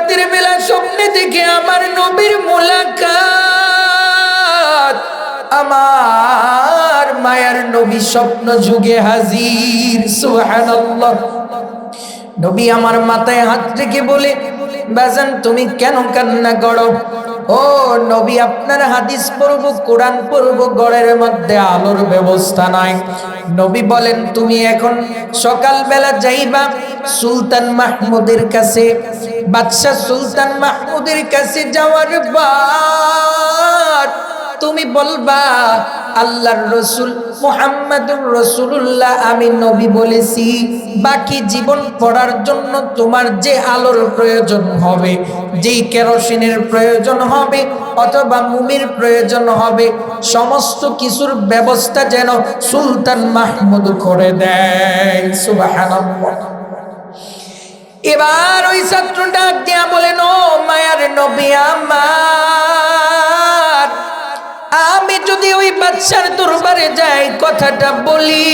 রাতের বেলা স্বপ্নে দেখে আমার নবীর মুলাকাত, আমার মায়ার নবী স্বপ্ন যুগে হাজির। সুবহানাল্লাহ। নবী আমার মাথায় হাত রেখে বলে, বাজান তুমি কেন কান্না করো? ও নবী, আপনার হাদিস পড়ব, কোরআন পড়ব, ঘরের মধ্যে আলোর ব্যবস্থা নাই। নবী বলেন, তুমি এখন সকালবেলা যাইবা সুলতান মাহমুদের কাছে। বাদশা সুলতান মাহমুদের কাছে যাওয়ার পর তুমি বলবা, আল্লাহর রসুল মুহাম্মাদুর রাসূলুল্লাহ আমি নবী বলেছি, বাকি জীবন পড়ার জন্য তোমার যে আলোর প্রয়োজন হবে, যেই কেরোসিনের প্রয়োজন হবে অথবা মোমের প্রয়োজন হবে, সমস্ত কিছুর ব্যবস্থা যেন সুলতান মাহমুদ করে দেয়। সুবহানাল্লাহ। এবার ওই ছাত্রটা দিয়া বলেন, ও মায়ার নবী আমার, আমি যদি ওই বাদশার দরবারে যাই, কথাটা বলি,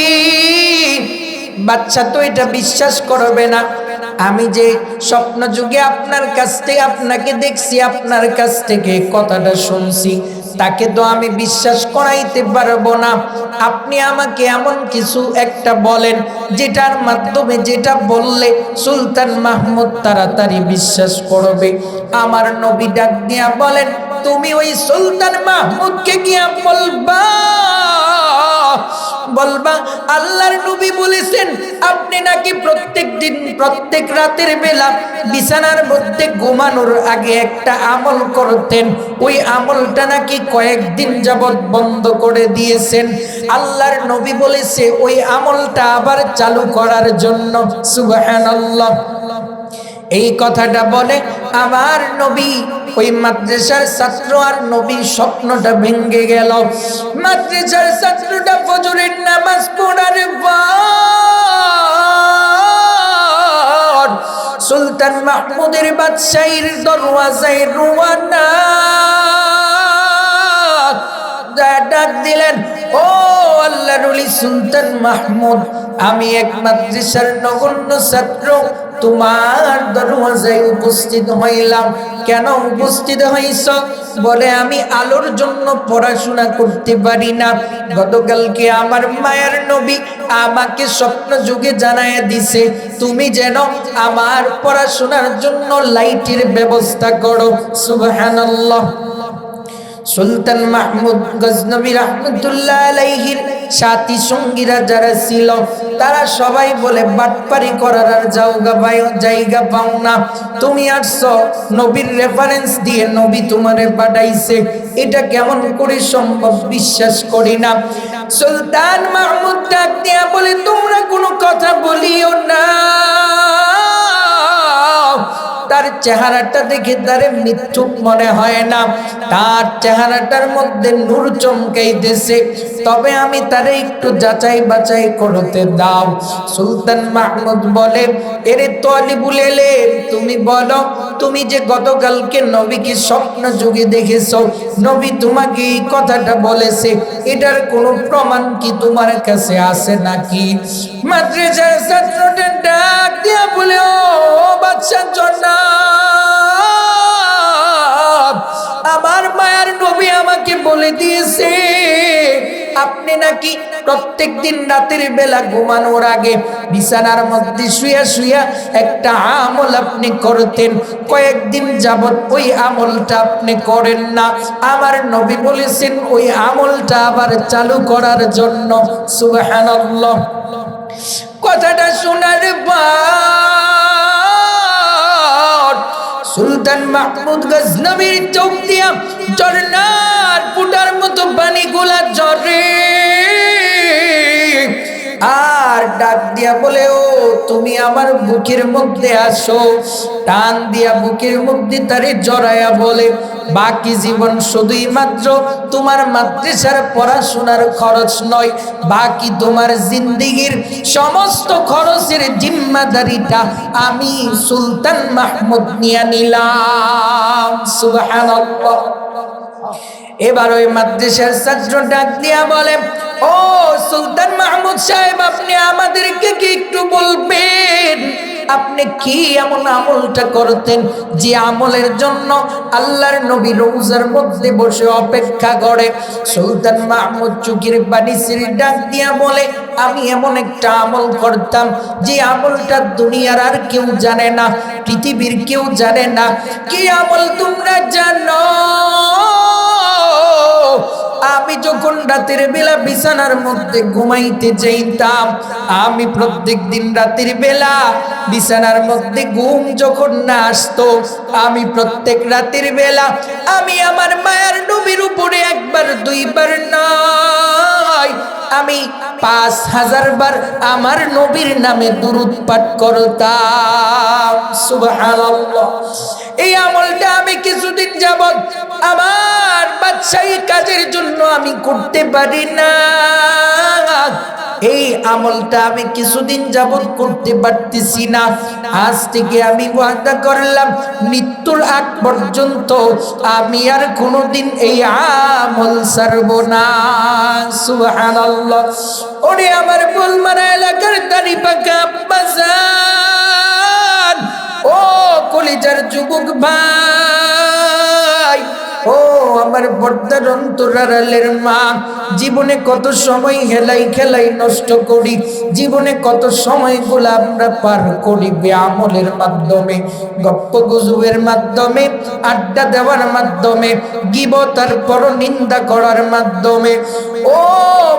বাদশা তো এটা বিশ্বাস করবে না। আমি যে স্বপ্ন যুগে আপনার কাছ থেকে আপনাকে দেখছি, আপনার কাছ থেকে কথাটা শুনছি, তাকে তো আমি বিশ্বাস করাইতে পারবো না। আপনি আমাকে এমন কিছু একটা বলেন যেটার মাধ্যমে, যেটা বললে সুলতান মাহমুদ তাড়াতাড়ি বিশ্বাস করবে। আমার নবী ডাক দিয়া বলেন, তুমি ওই সুলতান মাহমুদকে গিয়া বলবা আল্লাহর নবী বলেছেন আপনি নাকি প্রত্যেক দিন প্রত্যেক রাতের বেলা বিছানার মধ্যে ঘুমানোর আগে একটা আমল করতেন, ওই আমলটা নাকি কয়েকদিন যাবত বন্ধ করে দিয়েছেন। আল্লাহর নবী বলেছে ওই আমলটা আবার চালু করার জন্য। সুবহানাল্লাহ। এই কথাটা বলে আমার নবী, ওই মাদ্রাসার ছাত্র আর নবীর স্বপ্নটা ভেঙে গেল। মাদ্রাসার ছাত্রটা ফজরের নামাজ পড়ার পর সুলতান মাহমুদের বাদশাহীর দরওয়াজায় রওনা ডাক দিলেন, ও আল্লাহর ওলি সুলতান মাহমুদ, আমি এক মাদ্রাসার নগণ্য ছাত্র, তোমার দরওয়াজায় উপস্থিত হইলাম। কেন উপস্থিত হইছ? বলে আমি আলোর জন্য পড়াশোনা করতে পারি না। গতকালকে আমার মায়ের নবী আমাকে স্বপ্ন যুগে জানায় দিছে, তুমি যেন আমার পড়াশোনার জন্য লাইটের ব্যবস্থা করো। সুবহানাল্লাহ। সুলতান মাহমুদ গজনবী রহমতুল্লাহ আলাইহির সাথী সঙ্গীরা যারা ছিল, তারা সবাই বলে বাটপারি করার আর জায়গা পাও না। তুমি আসছো নবীর রেফারেন্স দিয়ে, নবী তোমারে পাঠাইছে, এটা কেমন করে সম্ভব? বিশ্বাস করি না। সুলতান মাহমুদ ডাক দিয়া বলে, তোমরা কোনো কথা বলিও না। তার চেহারাটা দেখে তারে মিথ্যুক মনে হয় না, তার চেহারাটার মধ্যে নূর চমকাইতেছে, তবে আমি তারে একটু যাচাই বাছাই করতে দাও। সুলতান মাহমুদ বলে, এরে তলিবুল ইলম, তুমি বলো, তুমি যে গতকালকে নবীকে স্বপ্ন যুগে দেখেছো, নবী তোমাকে এই কথাটা বলেছে, এটার কোনো প্রমাণ কি তোমার কাছে আছে নাকি? মাদ্রাসার ছাত্রটা ডাক দিয়া বলে, ও বাদশাহ জনাব, আমার মায়ার নবী আমাকে বলে দিয়েছে আপনি নাকি প্রত্যেক দিন রাতের বেলা ঘুমানোর আগে বিছানার মধ্যে শুয়া শুয়া একটা আমল আপনি করতেন, কয়েকদিন যাবত ওই আমলটা আপনি করেন না। আমার নবী বলেছেন ওই আমলটা আবার চালু করার জন্য। সুবহানাল্লাহ। কথাটা শোনার পর সুলতান মাহমুদ গজনবীর চোখ দিয়া ঝর্ণার ফুটার মতো পানিগুলা ঝরে, আর ডাক দিয়া বলে, ও তুমি আমার বুকের মধ্যে আসো। টান দিয়া বুকের মধ্যে তারে জড়ায়া বলে, বাকি জীবন শুধুই মাত্র তোমার মাদ্রাসার পড়াশোনার খরচ নয়, বাকি তোমার জিন্দেগির সমস্ত খরচের জিম্মাদারিটা আমি সুলতান মাহমুদ নিয়ে নিলাম। সুবহানাল্লাহ। এবার ওই মাদ্রাসার ছাত্র ডাক দিয়া বলে, ও সুলতান মাহমুদ সাহেব, আপনি আমাদেরকে কি একটু বলবেন আপনি কি এমন আমলটা করতেন যে আমলের জন্য আল্লাহর নবী রওজার মধ্যে বসে অপেক্ষা করে? সুলতান মাহমুদ চুকির বাণীর ডাক দিয়া বলে, আমি এমন একটা আমল করতাম যে আমলটা দুনিয়ার আর কেউ জানে না, পৃথিবীর কেউ জানে না। কি আমল তোমরা জানো? আমি যখন রাতের বেলা বিছানার মধ্যে ঘুমাইতে যাইতাম, আমি প্রত্যেক দিন রাতের বেলা বিছানার মধ্যে ঘুম যখন না আসতো, আমি প্রত্যেক রাতের বেলা আমি আমার মায়ের নবীর উপরে একবার দুইবার নয়, আমি 5000 বার আমার নবীর নামে দুরূদ পাঠ করতাম। সুবহানাল্লাহ। এই আমলটা আমি কিছুদিন যাবত আমার বাদশাহী কাজের জন্য আমি করতে পারি না। এই আমলটা আমি কিছুদিন যাবত করতে পারতেছি না। আজ থেকে আমি ওয়াদা করলাম, মৃত্যুর আগ পর্যন্ত আমি আর কোনোদিন এই আমল ছাড়ব না। সুবহানাল্লাহ। ওরে আমার গোলমারা এলাকার দাড়ি পাকা আব্বাজান, ও কলিজার যুবক ভাই, ও আমার পর্দার অন্তরালের মা, জীবনে কত সময় হেলাই খেলাই নষ্ট করি, জীবনে কত সময়গুলো আমরা পার করি বেআমলের মাধ্যমে, গপ্প গুজবের মাধ্যমে, আড্ডা দেওয়ার মাধ্যমে, গীবতার পরনিন্দা করার মাধ্যমে। ও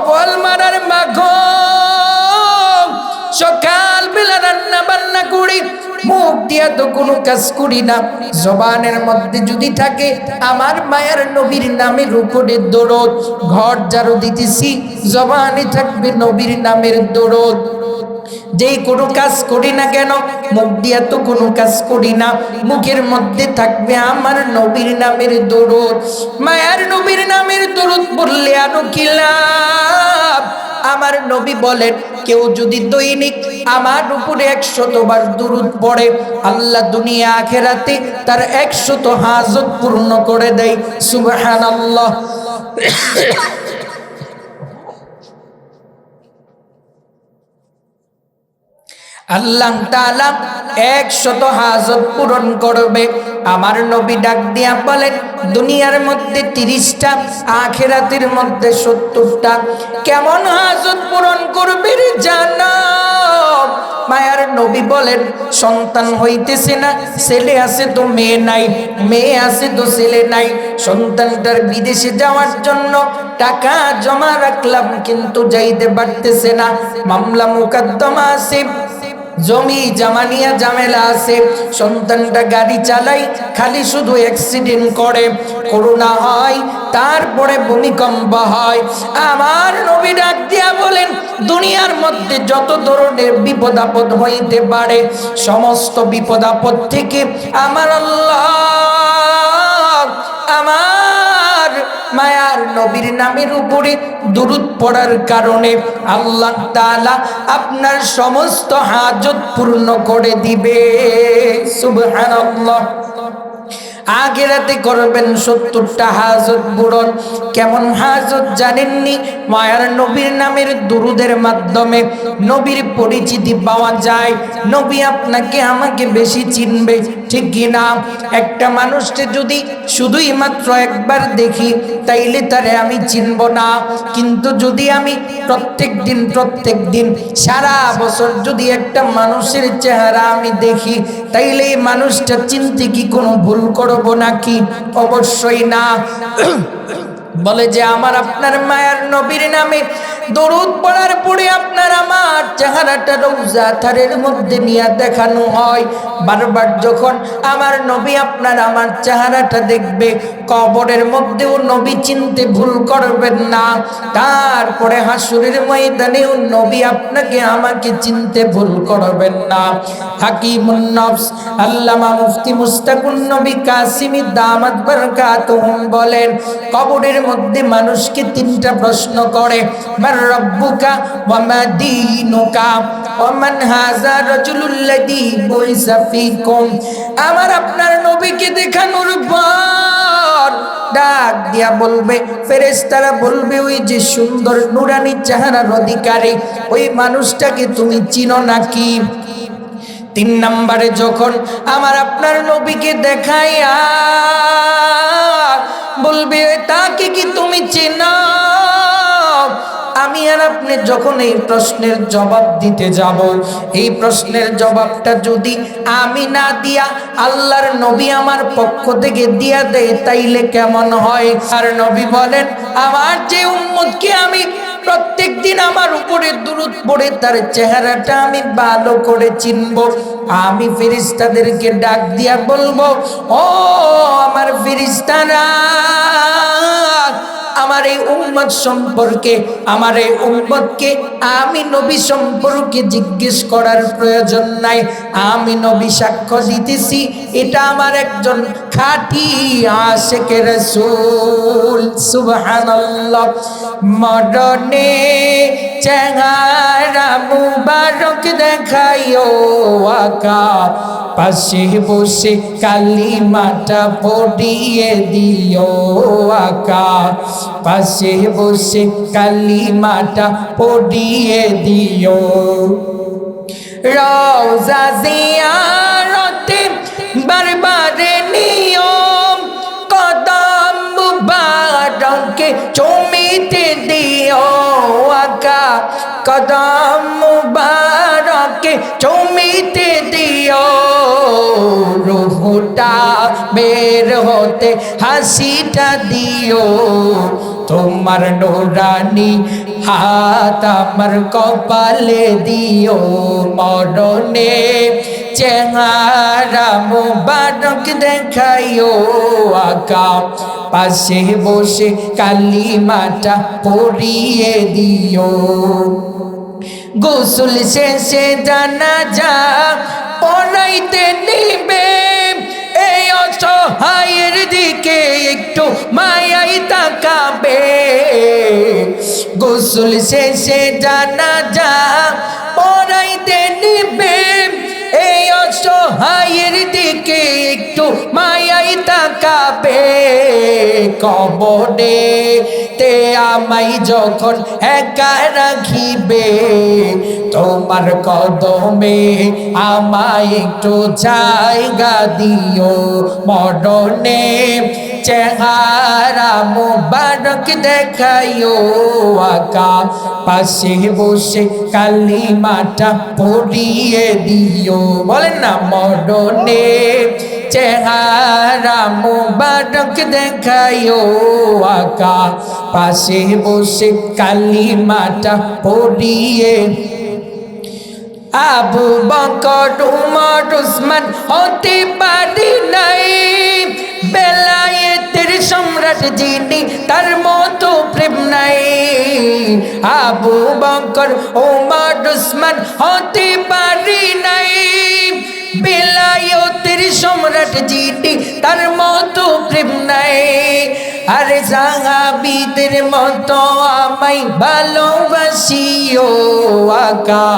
বল মারার মাগো, সকাল বেলা রান্না বান্না করি, মুখ দিয়া তো কোনো কাজ করি না, জবানের মধ্যে যদি থাকে আমার মায়ের নবীর নামের উপরে দরুদ, ঘর ঝাড়ু দিতেছি জবানে থাকবে নবীর নামের দরুদ। যেই কোনো কাজ করি না কেন, মুখ দিয়া তো কোনো কাজ করি না, মুখের মধ্যে থাকবে আমার নবীর নামের দরুদ। মায়ের নবীর নামের দরুদ বললে আরো কি লাভ? আমার নবী বলেন, কেউ যদি দৈনিক আমার উপরে 100 বার দুরূদ পড়ে, আল্লাহ দুনিয়া আখিরাতে তার 100 হাজত পূর্ণ করে দেয়। সুবহানাল্লাহ। আল্লাহ তাআলা 100 হাজত পূরণ করবে। আমার নবী ডাক দিয়া বলেন, দুনিয়ার মধ্যে 30টা, আখিরাতের মধ্যে 70টা। কেমন হাজত পূরণ করবে রে জানো? মায়ার নবী বলেন, সন্তান হইতেছে না, ছেলে আছে তো মেয়ে নাই, মেয়ে আছে তো ছেলে নাই, সন্তানটার বিদেশে যাওয়ার জন্য টাকা জমা রাখলাম কিন্তু যাইতে পারতেছে না, মামলা মোকদ্দমা আছে, জমি জামানিয়া ঝামেলা আছে, সন্তানটা গাড়ি চালাই খালি শুধু অ্যাক্সিডেন্ট করে, করোনা হয়, তারপরে ভূমিকম্প হয়। আমার নবী ডাক দিয়া বলেন, দুনিয়ার মধ্যে যত ধরনের বিপদ আপদ হইতে পারে, সমস্ত বিপদ আপদ থেকে আমার আল্লাহ আমার মায়ার নবীর নামের উপরে দুরূদ পড়ার কারণে আল্লাহ তাআলা আপনার সমস্ত হাজত পূর্ণ করে দিবে। সুবহানাল্লাহ। আখিরাতে করবেন 70টা হাজত পূরণ। কেমন হাজত জানেননি? মায়ার নবীর নামের দুরূদের মাধ্যমে নবীর পরিচিতি পাওয়া যায়, নবী আপনাকে আমাকে বেশি চিনবে, ঠিক কি না? একটা মানুষকে যদি শুধুই মাত্র একবার দেখি তাইলে তারে আমি চিনব না, কিন্তু যদি আমি প্রত্যেক দিন সারা বছর যদি একটা মানুষের চেহারা আমি দেখি, তাইলে এই মানুষটা চিনতে কি কোনো ভুল করব নাকি? অবশ্যই না। বলে যে আমার আপনার মায়ার নবীর নামে দরুদ পড়ার পরে আপনার আমার চেহারাটা রওজা থারের মধ্যে নিয়ে দেখানো হয়। বারবার যখন আমার নবী আপনার আমার চেহারাটা দেখবে, কবরের মধ্যেও নবী চিনতে ভুল করবেন না, তারপরে হাসরের ময়দানেও নবী আপনাকে আমাকে চিনতে ভুল করবেন না। হাকিমুন নফস আল্লামা মুফতি মুস্তাকুন নবী কাসিমি দামাত বারাকাতুহুম বলেন, কবরের মধ্যে মানুষকে 3টা প্রশ্ন করে, মান রাব্বুকা ওয়া মা দীনুকা ওয়া মান হাযা রাজুলুল্লাযী বুইসা ফীকুম। আমার আপনার নবীকে দেখানোর পর ডাক দিয়া বলবে, ফেরেশতারা বলবে, ওই যে সুন্দর নূরানী চেহারার অধিকারী ওই মানুষটাকে তুমি চিনো নাকি? তিন নম্বরে যখন আমার আপনার নবীকে দেখাইয়া বলবে তাকে কি তুমি চেনো, আমি আর আপনি যখন এই প্রশ্নের জবাব দিতে যাব, এই প্রশ্নের জবাবটা যদি আমি না দিয়া আল্লাহর নবী আমার পক্ষ থেকে দিয়া দেয় তাইলে কেমন হয়? আর নবী বলেন, আমার যে উম্মতকে আমি প্রত্যেক দিন আমার উপরে দুরূদ পড়ে তার চেহারাটা আমি ভালো করে চিনব, আমি ফেরেশতাদেরকে ডাক দিয়া বলবো, ও আমার ফেরেশতারা, আমার এই উম্মত সম্পর্কে, আমার এই উম্মতকে আমি নবী সম্পর্কে জিজ্ঞেস করার প্রয়োজন নাই, আমি নবী সাক্ষ্য দিতেছি এটা আমার একজন খাঁটি আশিকে রাসূল। সুবহানাল্লাহ। মরণে চেহারা মুবারক দেখাইও আকা, পাশে বসে কালিমাটা পড়িয়ে দিও আকা, পাশে বসে কালিমাটা পড়িয়ে দিও। রওজা জিয়ারতে বারবারে নিয়ম, কদম মুবারকে চুমিতে দিও আকা, কদম মুবারকে চুমিতে দিও। রুহটা বের হতে হাসিটা দিও, তোমার নুরানি হাত আমার কপালে দিও। মরণে চেহারা মুবারক দেখাইও আকা, পাশে বসে কালিমাটা পড়িয়ে দিও। গোসল শেষে জানাজা পড়াইতে নিবে, এই অসহায়ের দিকে একটু মায়াই তাকাবে। গোসল শেষে জানাজা পড়াইতে নিবে, এই অসহায়ের দিকে একটু মায়াই তাকাবে। কবরে তে আমায় যখন একা রাখিবে, তোমার কদমে আমায় একটু জায়গা দিও। মরণে চেহারা মুবারক দেখাইও আকা, পাশে বসে কালিমাটা পড়িয়ে দিও। বলেন না, মরণে চেহারা মুবারক দেখাইও আকা, পাশে বসে কালিমাটা পড়িয়ে। আবু বকর উমর উসমান হতে পারি নাই, বেলায়েতের সম্রাট যিনি তার মতো প্রেম নাই। আবু বকর উমর উসমান হতে পারি নাই, বেলায়েতের সম্রাট যিনি তার মতো প্রেম নাই। আরে সাহাবীদের মতো আমায় ভালোবাসিও আকা,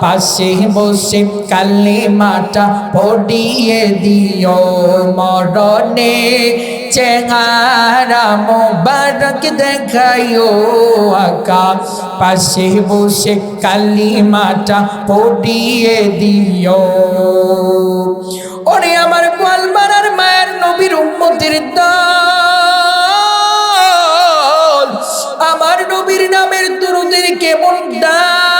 পাশে বসে কালিমাটা পড়িয়ে দিও। মরণে চেহারা মুবারক দেখাইও আকা, পাশে বসে কালিমাটা পড়িয়ে দিও। ওরে আমার গোয়ালপাড়ার মায়ের নবীর উম্মতের দল, আমার নবীর নামের দুরূদের কেমন দাম।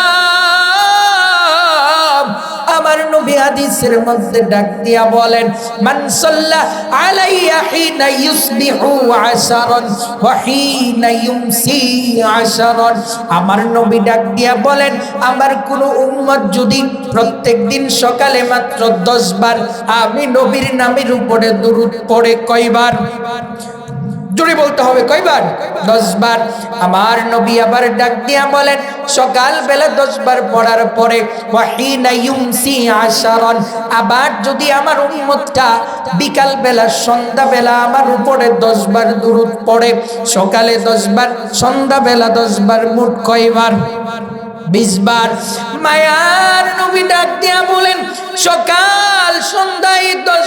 আমার নবী হাদিসের মধ্যে ডাক দিয়া বলেন, মান সাল্লা আলাইয়া হিনা ইউসবিহু আশারান ওয়া হিনা ইউমসি আশারান। আমার নবী ডাক দিয়া বলেন, আমার কোন উম্মত যদি প্রত্যেকদিন সকালে মাত্র 10 বার আমি নবীর নামের উপরে দুরূদ পড়ে, কয়বার? জোরে বলতে হবে, কয়বার? 10 বার। আমার নবী আবার ডাক দিয়া বলেন, সকাল বেলা 10 বার পড়ার পরে ওয়াহিনা ইউমসি আশারান, আবার যদি আমার উম্মতটা বিকাল বেলা সন্ধ্যা বেলা আমার উপরে 10 বার দুরূদ পড়ে, সকালে 10 বার সন্ধ্যা বেলা 10 বার, মোট কয়বার? 20 বার। মায়ার নবী ডাক দিয়া বলেন, সকাল সন্ধ্যায় 10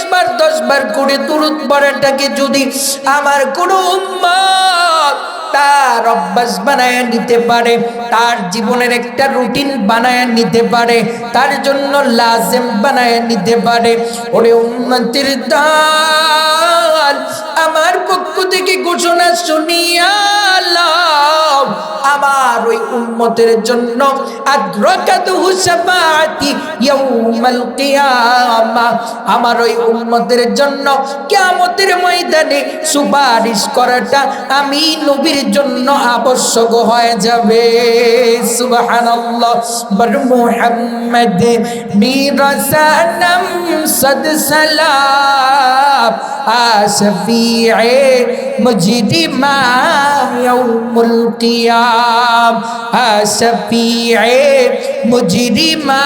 বার করে দুরূদ পড়াটাকে যদি আমার কোন উম্মত তার অভ্যাস বানায় নিতে পারে, তার জীবনের একটা রুটিন বানায় নিতে পারে, তার জন্য লাজিম বানায় নিতে পারে। ওরে উম্মতের দল, আমার পক্ষ থেকে ঘোষণা শুনিয়া লও, আমার ওই উম্মতের জন্য আদরাকাতুহু শাফাআতি ইয়াউমাল কিয়ামাহ, আমার ওই উম্মতের জন্য কিয়ামতের ময়দানে সুপারিশ করাটা আমি নবীর জন্য আবশ্যক হয়ে যাবে। সুবহানাল্লাহ। বর মুহাম্মদ মিরাসানাম সদ সালাম আশফিয়ে মুজরিমা ইয়াউমুল কিয়াম আশফিয়ে মুজরিমা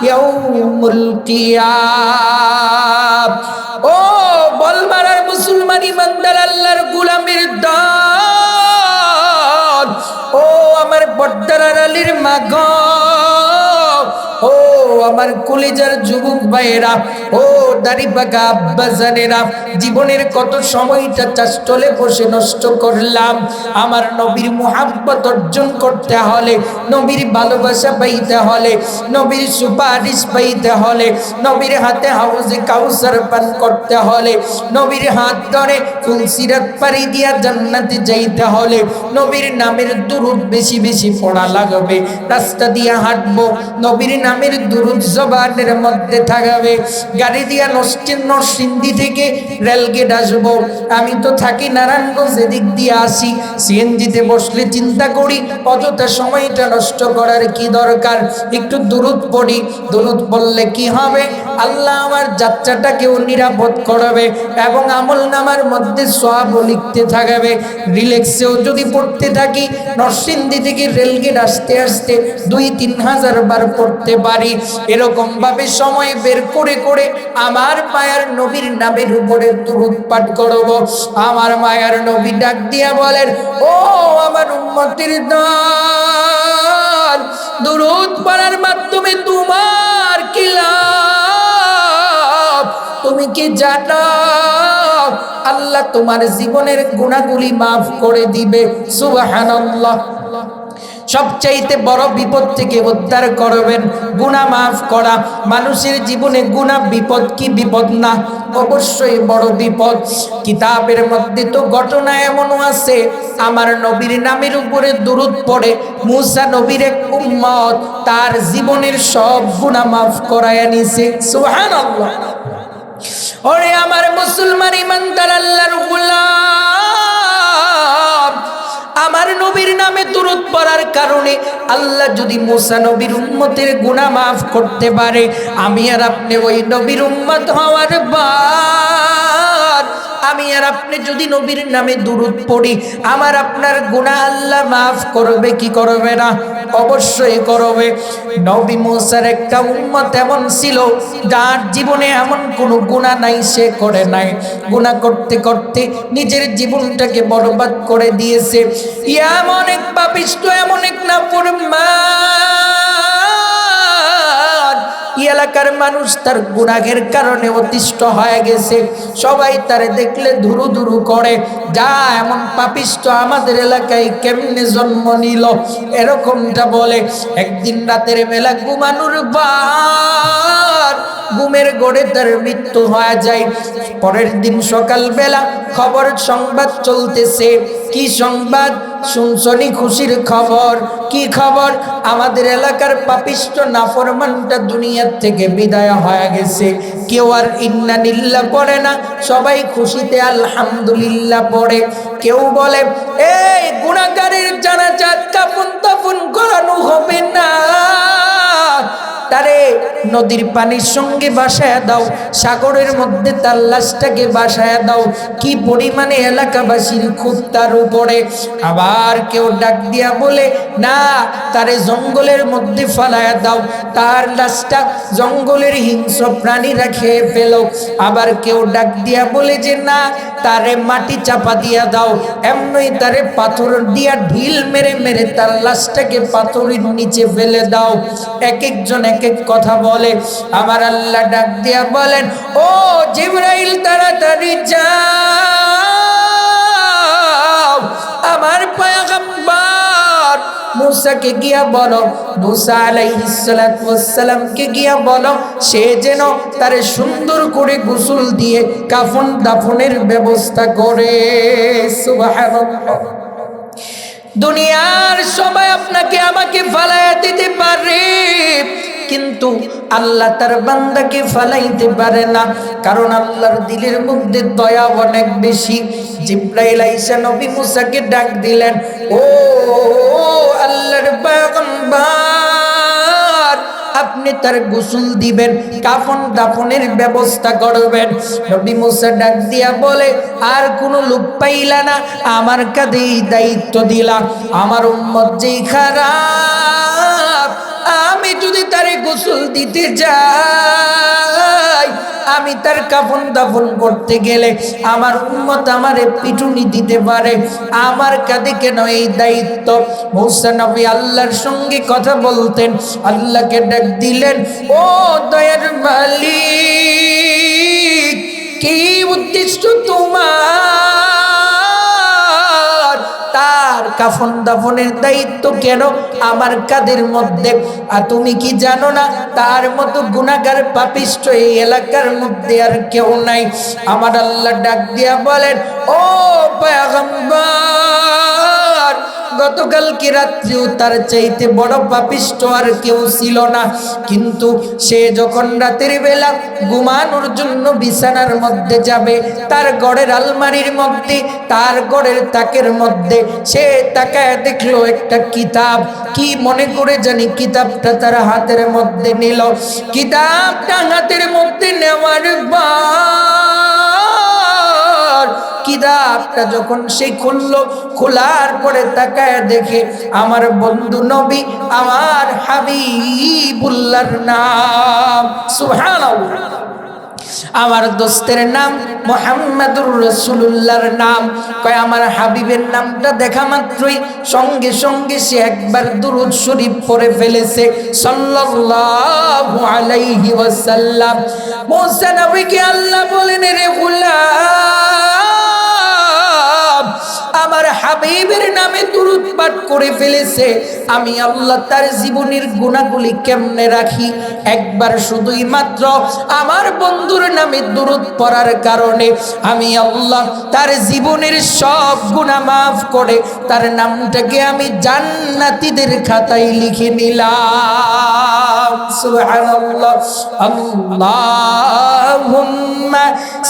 ইয়াউমুল কিয়াম। ও বল মারার মুসলমান ইমানদার আল্লাহর গোলামের দল, ও আমার পর্দার আলীর মা গো, ও আমার কলিজার যুবক ভাইয়েরা, ও দাড়ি পাকা আব্বাজানেরা, জীবনের কত সময়টা চাষতলে বসে নষ্ট করলাম। আমার নবীর মুহাব্বত অর্জন করতে হলে, নবীর ভালোবাসা পাইতে হলে, নবীর সুপারিশ পাইতে হলে, নবীর হাতে হাউজে কাউসার পান করতে হলে, নবীর হাত ধরে ফুলসিরাত পাড়ি দিয়া জান্নাতে যাইতে হলে নবীর নামের দুরূদ বেশি বেশি পড়া লাগবে। রাস্তা দিয়া হাঁটবো, নবীর নামের দুরূদ জবানের মধ্যে থাকবে। গাড়ি দিয়া নরসিংদী থেকে রেলগেট আসবো, আমি তো থাকি নারায়ণগঞ্জ, এদিক দিয়ে আসি, সিএনজিতে বসলে চিন্তা করি অযথা সময়টা নষ্ট করার কি দরকার, একটু দুরূদ পড়ি। দুরূদ পড়লে কি হবে? আল্লাহ আমার যাত্রাটাকেও নিরাপদ করবে এবং আমল নামার মধ্যে সওয়াব লিখতে থাকবে। রিল্যাক্সেও যদি পড়তে থাকি, নরসিংদী থেকে রেলগেট আসতে আসতে 2-3 হাজার বার পড়তে পারি। এরকম ভাবে সময় বের করে করে আমার মায়ার নবীর নামের উপরে দুরূদ পাঠ করব। আমার মায়ার নবী ডাক দিয়া বলেন, ও আমার উম্মতের দল, দুরূদ পড়ার মাধ্যমে তোমার কি লাভ? তুমি কি জানো আল্লাহ তোমার জীবনের গুনাহগুলি মাফ করে দিবে? সুবহানাল্লাহ। সবচাইতে বড় বিপদ থেকে উদ্ধার করবেন গুনাহ মাফ করা। মানুষের জীবনে গুনাহ বিপদ কি বিপদ না? অবশ্যই বড় বিপদ। কিতাবের মধ্যে তো ঘটনা এমনও আছে, আমার নবীর নামের উপরে দুরূদ পড়ে মুসা নবীর এক উম্মত তার জীবনের সব গুনাহ মাফ করায়া নিছে। সুবহানাল্লাহ। ওরে আমার মুসলমান ইমানদার আল্লাহর গোলাম, আমার নবীর নামে দুরূদ পড়ার কারণে আল্লাহ যদি মুসা নবীর উম্মতের গুনাহ মাফ করতে পারে, আমি আর আপনি ওই নবীর উম্মত হওয়ার বার, আমি আর আপনি যদি নবীর নামে দুরূদ পড়ি, আমার আপনার গুনাহ আল্লাহ মাফ করবে কি করবে না? অবশ্যই করবে। নবী মুসার একটা উম্মত এমন ছিল যার জীবনে এমন কোনো গুনাহ নাই, সে করে নাই। গুনাহ করতে করতে নিজের জীবনটাকে বরবাদ করে দিয়েছে। এমন এক পাপিষ্ঠ, এমন এক নাফরমান, এলাকার মানুষ তার গুনাহের কারণে অতিষ্ঠ হয়ে গেছে। সবাই তারে দেখলে ধুরু ধুরু করে, যা এমন পাপিষ্ঠ আমাদের এলাকায় কেমনে জন্ম নিল, এরকমটা বলে। একদিন রাতের বেলা ঘুমানোর বার, ঘুমের গড়ে তার মৃত্যু হয়ে যায়। পরের দিন সকাল বেলা খবর সংবাদ চলতেছে। কি সংবাদ? শুনছনি খুশির খবর। কি খবর? আমাদের এলাকার পাপিষ্ঠ নাফরমানটা দুনিয়ার থেকে বিদায় হয়ে গেছে। কেউ আর ইন্না লিল্লাহ পড়ে না, সবাই খুশিতে আলহামদুলিল্লাহ পড়ে। কেউ বলে এই গুনাহগারের জানাজা কাফন দাফন করানো হবে না, তারে নদীর পানির সঙ্গে ভাসায়া দাও, সাগরের মধ্যে তার লাশটাকে ভাসায়া দাও। কি পরিমাণে এলাকাবাসীর খুব তার উপরে। আবার কেউ ডাক দিয়া বলে না, তারে জঙ্গলের মধ্যে ফালায়া দাও, তার লাশটা জঙ্গলের হিংস্র প্রাণীরা খেয়ে ফেলো। আবার কেউ ডাক দিয়া বলে যে না, তারে মাটি চাপা দিয়া দাও, এমনই তারে পাথর দিয়া ঢিল মেরে মেরে তার লাশটাকে পাথরের নিচে ফেলে দাও। এক একজন এক এক কথা বলে। আমার আল্লাহ ডাক দিয়া বলেন, ও জিবরাইল তাড়াতাড়ি যাও, আমার পয়গম্বর মুসাকে গিয়া বলো, মুসা আলাইহিস সালাতু ওয়াস সালামকে গিয়া বলো, সে যেন তার সুন্দর করে গোসল দিয়ে কাফন দাফনের ব্যবস্থা করে। সুবহানাল্লাহ। দুনিয়ার সবাই আপনাকে আমাকে ফালাইয়া দিতে পারে, কিন্তু আল্লাহ তার বান্দাকে ফালাইতে পারে না, কারণ আল্লাহর দিলের মধ্যে দয়া অনেক বেশি। জিবরাইল আইসা নবী মুসাকে ডাক দিলেন, ও আল্লাহর পয়গম্বর, আপনি তার গোসল দিবেন, কাফন দাফনের ব্যবস্থা করবেন। নবী মুসা ডাক দিয়া বলে, আর কোন লোক পাইলা না, আমার কাঁধেই দায়িত্ব দিলা। আমার উম্মত যেই খারাপ, আমি যদি তারে গোসল দিতে যাই, আমি তার কাফন দাফন করতে গেলে আমার উম্মত আমারে পিটুনি দিতে পারে, আমার কাঁধে কেন এই দায়িত্ব? মুসা নবী আল্লাহর সঙ্গে কথা বলতেন, আল্লাহকে ডাক দিলেন, ও দয়ার মালিক, কি উদ্দেশ্য তোমার? তার কাফন দাফনের দায়িত্ব কেন আমার কাঁধের মধ্যে? আর তুমি কি জানো না, তার মতো গুনাহগার পাপিষ্ঠ এই এলাকার মধ্যে আর কেউ নাই? আমার আল্লাহ ডাক দিয়া বলেন, ও পয়গম্বর, গতকালকে রাত্রিও তার চাইতে বড় পাপিষ্ঠ আর কেউ ছিল না, কিন্তু সে যখন রাতের বেলা ঘুমানোর জন্য বিছানার মধ্যে যাবে, তার ঘরের আলমারির মধ্যে, তার ঘরের তাকের মধ্যে সে তাকায় দেখলো একটা কিতাব। কি মনে করে জানি কিতাবটা তার হাতের মধ্যে নিল। কিতাবটা হাতের মধ্যে নেওয়ার পর কিতাবটা যখন সে খুললো, খোলার পরে তাকায় দেখে আমার বন্ধু নবী, আমার হাবিবুল্লাহর নাম। সুবহানাল্লাহ। আমার দোস্তের নাম মুহাম্মাদুর রাসূলুল্লাহর নাম। কয় আমার হাবিবের নামটা দেখা মাত্রই সঙ্গে সঙ্গে সে একবার দুরূদ শরীফ পড়ে ফেলেছে, সাল্লাল্লাহু আলাইহি ওয়াসাল্লাম। মুসা নবীকে আল্লাহ বলেন, রে গোলাম, আমার হাবিবের নামে দুরূদ পাঠ করে ফেলেছে, আমি আল্লাহ তার জীবনের গুনাহগুলি কেমনে রাখি? একবার শুধুই মাত্র আমার বন্ধুর নামে দুরূদ পড়ার কারণে আমি আল্লাহ তার জীবনের সব গুনাহ মাফ করে তার নামটাকে আমি জান্নাতীদের খাতায় লিখে নিলাম। সুবহানাল্লাহ। আল্লাহুম্মা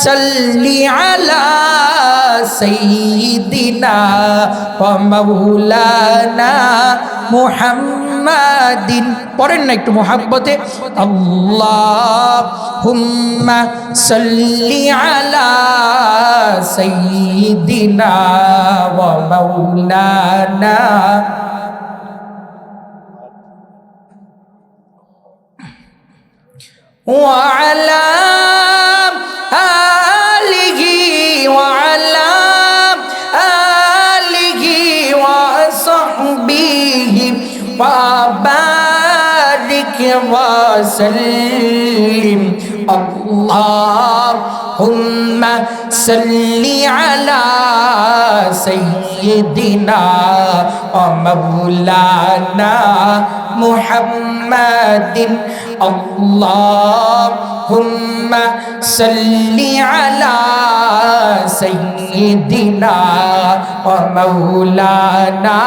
সাল্লি আলা সাইয়্যিদিনা ওয়া মাওলানা মুহাম্মাদিন। পড়েন না একটু মুহাব্বতে, আল্লাহুম্মা সাল্লি আলা সাইয়্যিদিনা ওয়া মাওলানা ওয়া আলা আলিহি ওয়া আলা আলিহি ওয়া সাহবিহি ওয়া বারিক ওয়া সাল্লিম। আল্লাহুম্মা সাল্লি আলা সাইয়্যিদিনা ওয়া মাওলানা মুহাম্মাদিন। আল্লাহুম্মা সাল্লি আলা সাইয়্যিদিনা ওয়া মাওলানা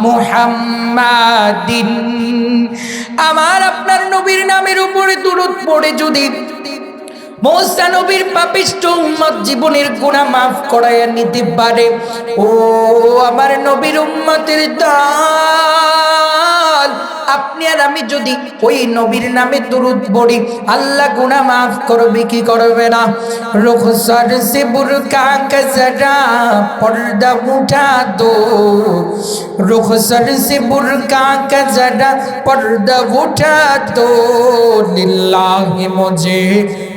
মুহাম্মাদিন। আমার আপনার নবীর নামের উপরে দুরূদ পড়ে যদি মুসা নবীর পাপিষ্ঠ উম্মত জীবনের গুনাহ মাফ করাইয়া নিতে পারে, ও আমার নবীর উম্মতের দল, আপনি আর আমি যদি ওই নবীর নামে দুরূদ পড়ি, আল্লাহ গুনাহ মাফ করবে কি করবে না? রুখসার সে বুরকা কা জরা পর্দা উঠা দো, রুখসার সে বুরকা কা জরা পর্দা উঠা দো, লিল্লাহি মুঝে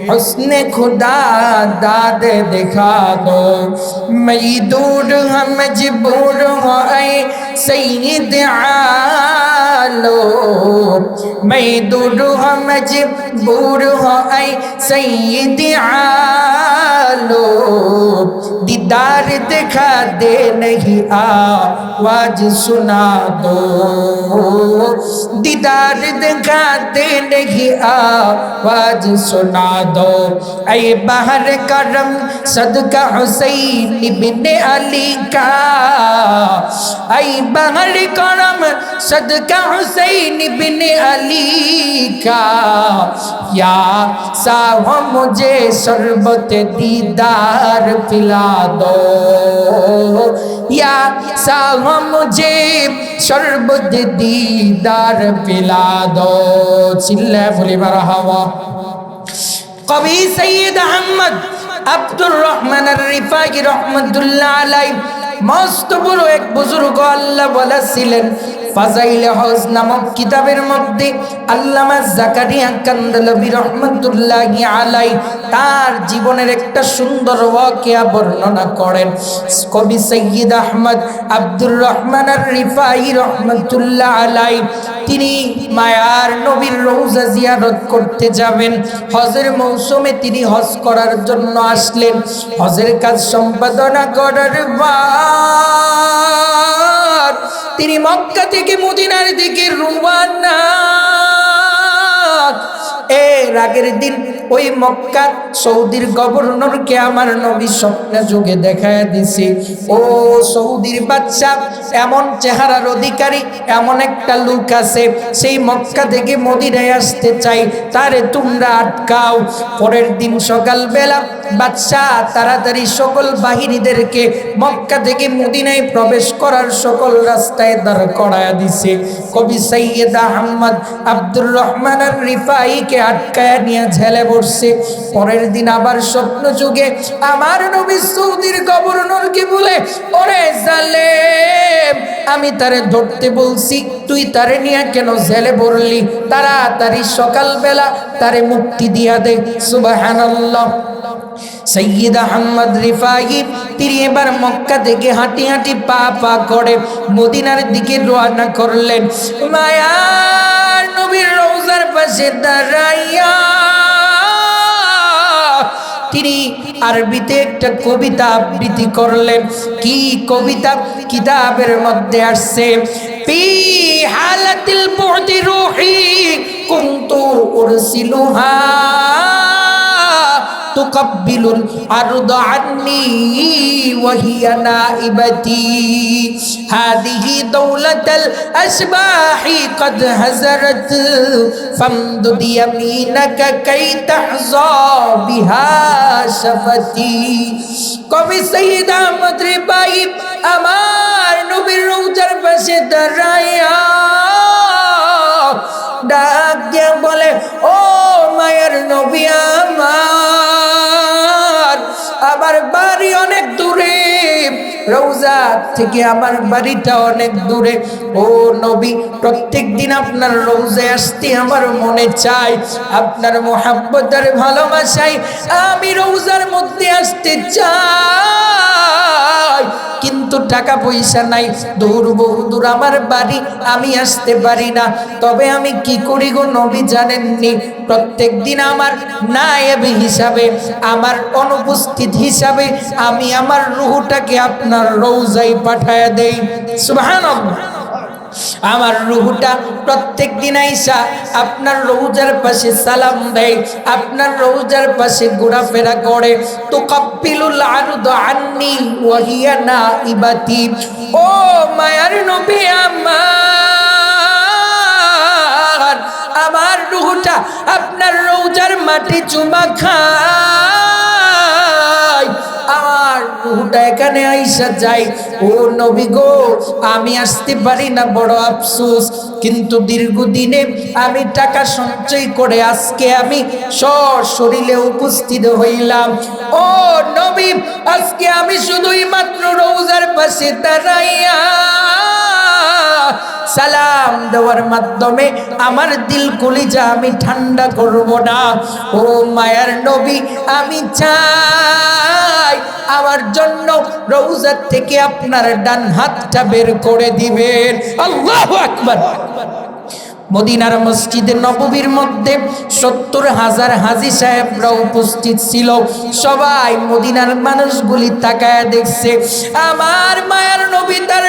हुस्ने खुदा दाद दिखा दो, मैं दूर हम मजबूर हो सईद आलो, मैं दूर हम मजबूर हो सईद आलो। वालों दीदार दिखा दे नहीं आवाज सुना दो दीदार दिखा दे नहीं आवाज सुना दो ऐ बहर करम सदका हुसैन इब्ने अली का ऐ बहर करम सदका हुसैन इब्ने अली का या साहब मुझे शरबत दीदार पिला दो या साहब मुझे शरबत दीदार पिला दो चिल्ला बोले मरहबा कवि सैयद अहमद अब्दुल रहमान रिफाई रहमतुल्लाह अलैहि मस्त बड़ो एक बुजुर्ग আল্লাহ বলেছিলেন ফাজাইলে হজ নামক কিতাবের মধ্যে আল্লামা জাকারিয়া কান্দালবি রহমাতুল্লাহি আলাইহি তার জীবনের একটা সুন্দর ওয়াকিয়া বর্ণনা করেন কবি সৈয়দ আহমদ আব্দুর রহমান আর রিফাই রহমাতুল্লাহ আলাইহি তিনি মায়ার নবীর রওজা জিয়ারত করতে যাবেন হজের মৌসুমে তিনি হজ করার জন্য আসলেন হজের কাজ সম্পাদনা করার পর তিনি মক্কা থেকে মদিনার দিকে রওনা এর আগের দিন ওই মক্কা সৌদির গভর্নরকে আমার নবী স্বপ্নে যোগে দেখায় দিছে ও সৌদির বাদশা এমন চেহারার অধিকারী এমন একটা লোক আছে সেই মক্কা থেকে মদিনায় আসতে চাই তারে তোমরা আটকাও পরের দিন সকালবেলা বাদশা তাড়াতাড়ি সকল বাহিনীদেরকে মক্কা থেকে মদিনায় প্রবেশ করার সকল রাস্তায় দাঁড় করায়া দিছে কবি সৈয়দ আহমদ আব্দুর রহমান আর রিফাইকে আটকায়া নিয়ে ঝেলে বসছে পরের দিন আবার স্বপ্ন যুগে আমার নবী সৌদির গভর্নরকে বলে ওরে জালেম আমি তারে ধরতে বলছি তুই তারে নিয়ে কেন জেলে ভরলি তাড়াতাড়ি সকালবেলা তারে মুক্তি দিয়া দে সুবহানাল্লাহ সৈয়দ আহমদ রিফাই তিনি এবার মক্কা থেকে হাঁটি হাঁটি পা পা করে মদিনার দিকে রওনা করলেন মায়ার নবীর রওজার পাশে দাঁড়াইয়া তিনি আরবিতে একটা কবিতা আবৃত্তি করলেন কি কবিতা কিতাবের মধ্যে আসছে ফি হালাতিল বুদি রূহি কুনতু উরসিলুহা تقبل الأرض عني وهي نائبتي هذه دولة الأشباح قد هزرت فامدد يمينك كي تحظى بها شفتي কবি সৈয়দ আহমদ রিফাই আমার নবীর রওজার পাশে দাঁড়ায়া ডাক দিয়ে বলে ও মায়ের নবী আমার বাড়ি অনেক দূরে রওজা থেকে আমার বাড়িটা অনেক দূরে ও নবী প্রত্যেক দিন আপনার রওজায় আসতে আমার মনে চায় আপনার মোহাব্বত আর ভালোবাসায় আমি রওজার মধ্যে আসতে চাই কিন্তু টাকা পয়সা নাই দূর বহু দূর আমার বাড়ি আমি আসতে পারি না তবে আমি কি করি গো নবী জানেননি প্রত্যেক দিন আমার নায়েব হিসাবে আমার অনুপস্থিত হিসাবে আমি আমার রূহটাকে আপনার রওজায় পাঠায়া দেই সুবহানাল্লাহ আমার রূহটা প্রত্যেক দিন আইসা আপনার রওজার পাশে সালাম দেয় আপনার রওজার পাশে ঘোরাফেরা করে তুকাব্বিলুল আরদ আন্নি ওয়া হিয়া নাইবাতি ও মায়ার নবী আমার রূহটা আপনার রওজার মাটি চুমা খায় আমার রূহটা এখানে আইসা যায় ও নবী গো আমি আসতে পারি না বড় আফসোস কিন্তু দীর্ঘদিনে আমি টাকা সঞ্চয় করে আজকে আমি সশরীরে উপস্থিত হইলাম ও নবী আজকে আমি শুধুই মাত্র রওজার পাশে দাঁড়াইয়া সালাম দেওয়ার মাধ্যমে আমার দিল কলিজা আমি ঠান্ডা করব না ও মায়ার নবী আমি চাই আমার জন্য রওজা থেকে আপনার ডান হাতটা বের করে দিবেন আল্লাহু আকবার মদিনার মসজিদে নববীর মধ্যে ৭০,০০০ হাজী সাহেবরা উপস্থিত ছিল। সবাই মদিনার মানুষগুলি তাকায় দেখছে। আমার মায়ার নবী তার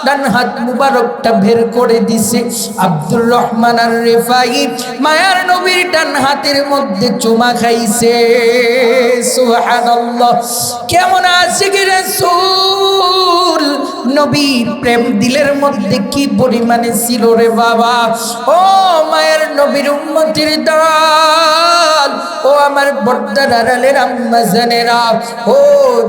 ডান হাত মুবারকটা বের করে দিছে। আব্দুর রহমান আর রিফাই মায়ার নবীর ডান হাতের মধ্যে চুমা খাইছে। সুবহানাল্লাহ। কেমন আশিকি রাসূল, নবীর প্রেম দিলের মধ্যে কি পরিমাণে ছিল রে বাবা। ও মায়ের নবীর উম্মতের দল, ও আমার পর্দার আড়ালের আম্মা জানেরা, ও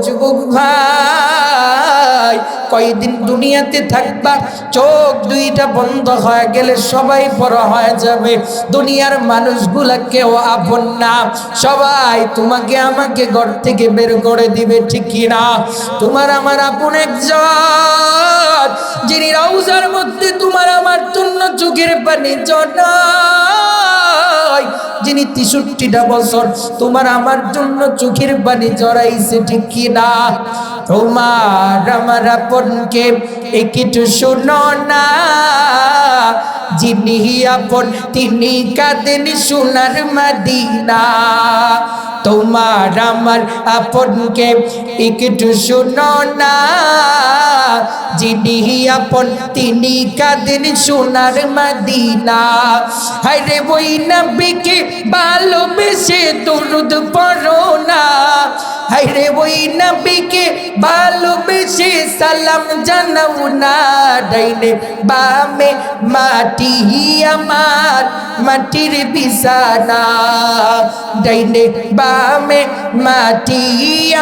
যুবক ভাই, কয়দিন দুনিয়াতে থাকবা, চোখ দুইটা বন্ধ হয়ে গেলে সবাই বড় হয়ে যাবে। দুনিয়ার মানুষগুলা কেউ আপন না, সবাই তোমাকে আমাকে ঘর থেকে বের করে দিবে, ঠিক কিনা? তোমার আমার আপন একজন, যিনি রওজার মধ্যে তোমার আমার জন্য চোখের পানি জড়ায়, যিনি ৬৩টা বছর তোমার আমার জন্য চোখের পানি জড়াইছে, ঠিক কিনা? তোমার আমার আপনকে একটু শোনো না, যিনি আপন তিনি কাঁদেন সোনার মদিনা। তোমার আমার আপনকে একটু শোনো না, যিনি আপন তিনি কাঁদেন সোনার মদিনা। হায়রে ওই নবীকে ভালোবেসে দরুদ পড়ো না, হায়রে ওই নবীকে ভালোবেসে সালাম জানাও না। ডাইনে বামে মাটি আমার মাটির বিছানা, ডাইনে বামে মাটি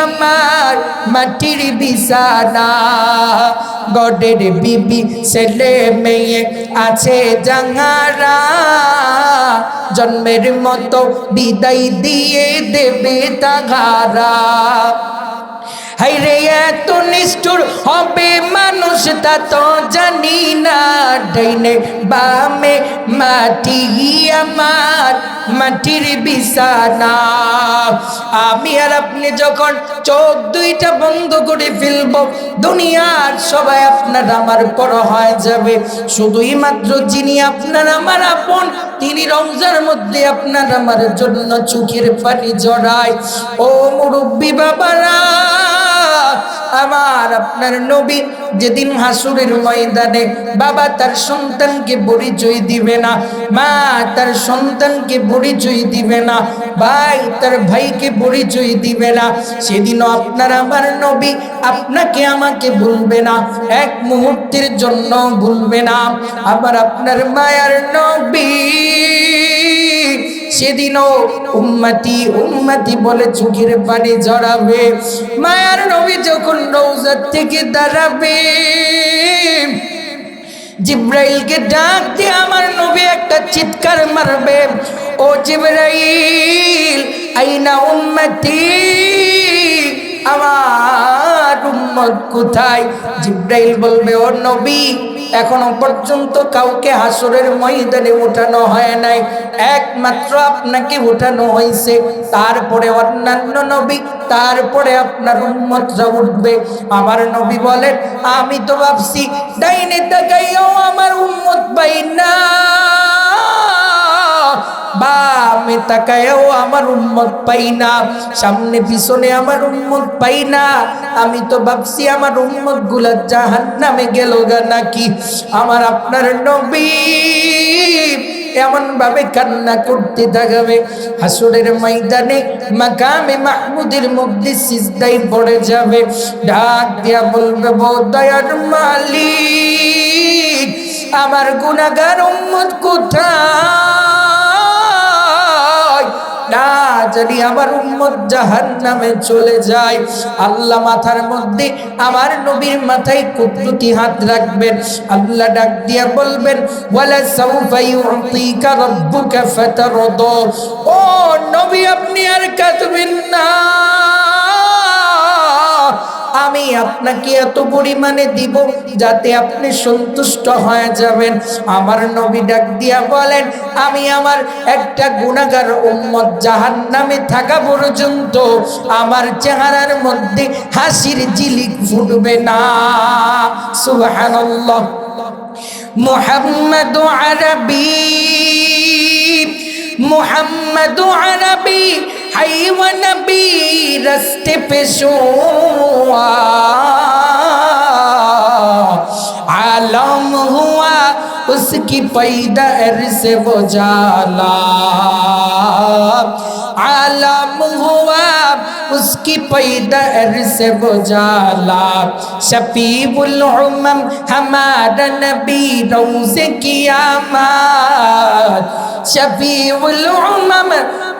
আমার মাটির বিছানা। গডের বিবি ছেলে মেয়ে আছে জাঙ্গারা, জন্মের মতো বিদায় দিয়ে দেবে তাহারা। হায়রে এত নিষ্ঠুর হবে মানুষ তা তো জানি না, ডাইনে বামে মাটি আমার মাটির বিছানা। আমি আর আপনি যখন চোখ দুইটা বন্ধ করে ফেলব, দুনিয়ার সবাই আপনার আমার পর হয়ে যাবে। শুধুই মাত্র যিনি আপনার আমার আপন, তিনি রমজানের মধ্যে আপনার আমার জন্য চোখের পানি জড়ায়। ও মুরব্বী বাবারা, আমার আপনার নবী যেদিন হাসুরের ময়দানে বাবা তার সন্তানকে পরিচয় দিবে না, মা তার সন্তানকে পরিচয় দিবে না, ভাই তার ভাইকে পরিচয় দিবে না, সেদিনও আপনার আমার নবী আপনাকে আমাকে ভুলবে না, এক মুহূর্তের জন্য ভুলবে না। আবার আপনার মায়ার নবী সেদিনও উম্মতি উম্মতি বলে চোখের পানি ঝরাবে। মায়ার নবী যখন রওজা থেকে দাঁড়াবে, জিব্রাইলকে ডাক দিয়ে আমার নবী একটা চিৎকার মারবে, ও জিব্রাইল আইনা উম্মতি, আমার উম্মত কোথায়? জিব্রাইল বলবে, ও নবী এখনো পর্যন্ত কাউকে হাসরের ময়দানে উঠানো হয় নাই, একমাত্র আপনাকে উঠানো হয়েছে, তারপরে অন্যান্য নবী, তারপরে আপনার উম্মতরা উঠবে। আমার নবী বলেন, আমি তো ভাবছি ডাইনে তাকাইও আমার উম্মত পাই না, বামে তাকায়ও আমার উম্মত পাই না, সামনে পিছনে আমার উম্মত পাই না, আমি তো ভাবছি আমার উম্মত গুলা জাহান্নামে গেল গা নাকি। আমার আপনার নবী এমন ভাবে কান্না করতে থাকবে, হাসরের ময়দানে মাকামে মাহমুদের মধ্যে সিজদায় পড়ে যাবে, ডাক দিয়া বলবে, দয়ার মালিক আমার গুনাহগার উম্মত কোথায়? না জানি আমার উম্মত জাহান্নামে চলে যায়। আল্লাহ মাথার মধ্যে আমার নবীর মাথায় কুদরতি হাত রাখবেন, আল্লাহ ডাক দিয়া বলবেন, ওয়ালা সাউফা ইউতিকা রাব্বুকা ফাতারদা। ও নবী আপনি আর কাঁদবেন না, আমি আপনাকে এত পরিমাণে দিব যাতে আপনি সন্তুষ্ট হয়ে যাবেন। আমার নবী ডাক দিয়া বলেন, আমি আমার একটা গুনাহগার উম্মত জাহান্নামে থাকা পর্যন্ত আমার চেহারার মধ্যে হাসির ঝিলিক ফুটবে না। সুবহানাল্লাহ। মুহাম্মাদু আরবি, মুহাম্মাদু আরবি হাই ওয়া নবী রাস্তে পে শুয়া, आलम हुआ उसकी पैदाइश से वो जाला, आलम हुआ उसकी पैदाइश से वो जाला, शफीउल उम्म हमारा नबी रोज़े क़यामत, शफीउल उम्म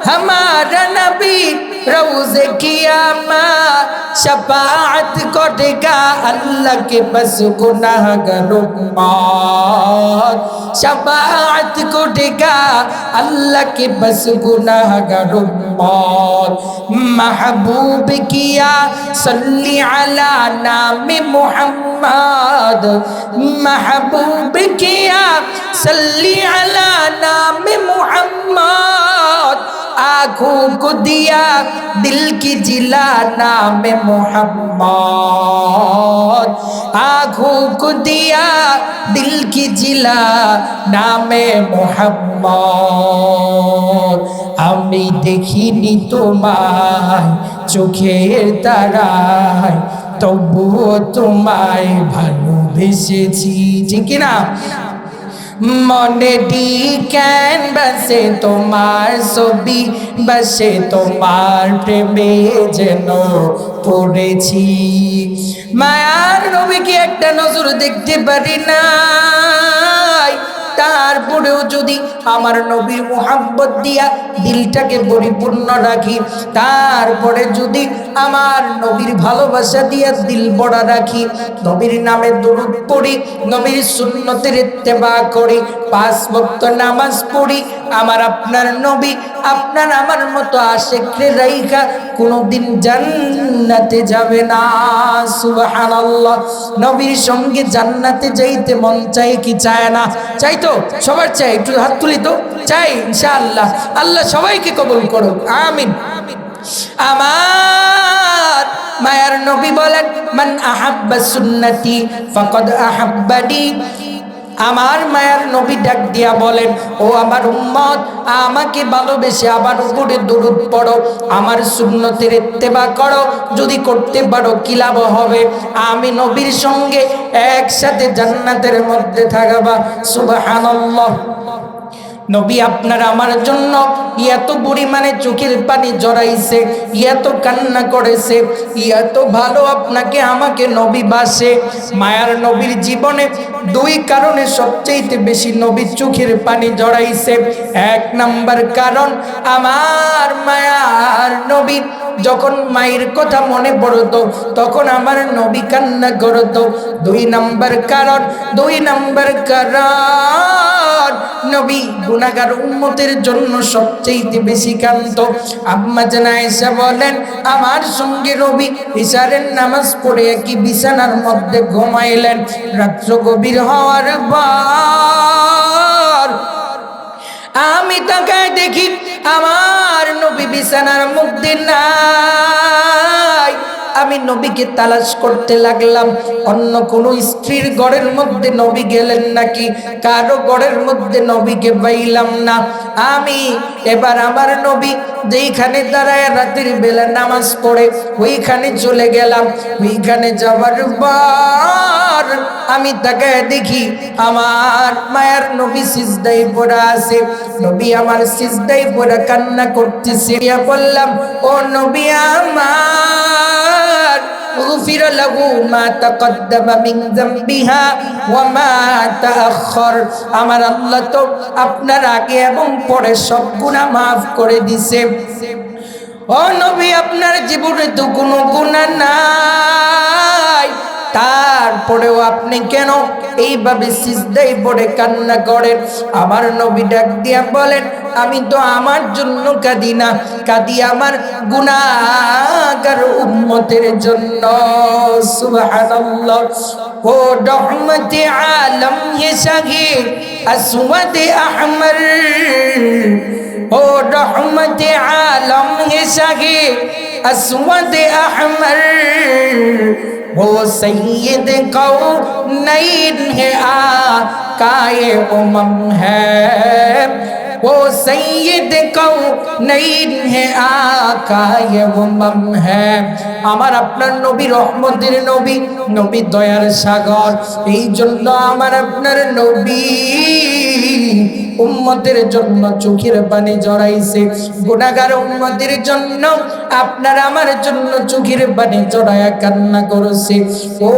हमारा नबी रोज़े क़यामत, शफाअत करेगा अल्लाह के बस गुनाहगार उम्मत, शफाअत करेगा अल्लाह के बस गुनाहगार उम्मत। महबूब किया सल्ली अला नाम मुहम्मद, महबूब किया सल्ली अला नाम मुहम्मद, आँखों को दिया दिल की जिला नाम मोहम्मद, आँखों को दिया दिल की जिला नाम मोहम्मद। আমি দেখিনি তোমায় চোখের তারায়, তবুও তোমায় ভালোবেসেছি, ঠিক না? মনেটি ক্যানভাসে তোমার ছবি বসে, তোমার প্রেমে যেন পড়েছি। মায়ার নবীকে একটা নজর দেখতে পারি না, তারপরেও যদি আমার নবীর মুহাব্বত দিয়া দিলটাকে পরিপূর্ণ রাখি, তারপরে যদি আমার নবীর ভালোবাসা দিয়া দিল ভরা রাখি, নবীর নামে দরুদ পড়ি, নবীর সুন্নতের ইত্তেবা করি, 5 ওয়াক্ত নামাজ পড়ি, আমার আপনার নবী আপনার আমার মতো আশিকরে রাইখা কোনদিন জান্নাতে যাবে না। সুবহানাল্লাহ। নবীর সঙ্গে জান্নাতে যাইতে মন চাই কি চায় না? চাই তো? সবার চাই, একটু হাত তুলি তো। চাই ইনশাআল্লাহ। আল্লাহ সবাইকে কবুল করুক, আমিন। আমার মায়ার নবী বলেন, মান আহাব্বা সুন্নতি ফাকাদ আহাব্বানি। আমার মায়ার নবী ডাক দিয়া বলেন, ও আমার উম্মত, আমাকে ভালোবেসে আমার উপরে দরুদ পড়ো, আমার সুন্নতের ইত্তেবা করো, যদি করতে পারো কি লাভ হবে? আমি নবীর সঙ্গে একসাথে জান্নাতের মধ্যে থাকবা। সুবহানাল্লাহ। নবী আপনার আমার জন্য এত পরিমাণে চোখের পানি জড়াইছে, এত কান্না করেছে, এত ভালো আপনাকে আমাকে নবী বাসে। মায়ার নবীর জীবনে 2 কারণে সবচেয়ে বেশি নবী চোখের পানি জড়াইছে। 1 নাম্বার কারণ, আমার মায়ার নবী যখন মায়ের কথা মনে পড়তো তখন আমার নবী কান্না করতো। 2 নাম্বার কারণ, নবী গুনাহগার উম্মতের জন্য সবচেয়ে বেশি কাঁদতো। আম্মা জান আয়েশা বলেন, আমার সঙ্গে নবী ইশারের নামাজ পড়ে একই বিছানার মধ্যে ঘুমাইলেন। রাত্র গভীর হওয়ার পর আমি তাকায় দেখি আমার নবী বিছানার মধ্যে নাই। আমি নবীকে তালাশ করতে লাগলাম, অন্য কোনো স্ত্রীর ঘরের মধ্যে নবী গেলেন নাকি, কারো ঘরের মধ্যে নবীকে পাইলাম না। আমি এবার আমার নবী যেইখানে দাঁড়ায় রাতের বেলা নামাজ পড়ে ওইখানে চলে গেলাম। ওইখানে যাওয়ার পর আমি তাকায় দেখি আমার মায়ার নবী সিজদায় পড়ে আছে। নবী আমার সিজদায় পড়ে কান্না করতেছে। বললাম, ও নবী আমার, غفر له ما تقدم من ذنبها وما تأخر। আমার আল্লাহ তো আপনার আগে এবং পরে সব গুনাহ মাফ করে দিয়েছে। ও নবী, আপনার জীবনে তো কোনো গুনাহ নাই, তারপরেও আপনি কেন এইভাবে সিজদায় পড়ে কান্না করেন? আমার নবী ডাক দিয়া বলেন, আমি তো আমার জন্য কাঁদি না, কাঁদি আমার গুনাহগার উম্মতের জন্য। সুবহানাল্লাহ। ও রহমতে আলম ये सगीर আসওয়াদ আহমর, ও রহমতে আলম ये सगीर আসওয়াদ আহমর, वो सैयद कौनैन है आकाए उमम है वो सैयद कौनैन है आकाए उमम है আমার আপনার নবী রহমতের নবী নবী দয়ার সাগর এই জন্য আমার আপনার নবী উম্মতের জন্য চোখের পানি জড়াইছে গুনাহগার উম্মতের জন্য আপনার আমার জন্য চোখের পানি জড়ায়া কান্না করেছে ও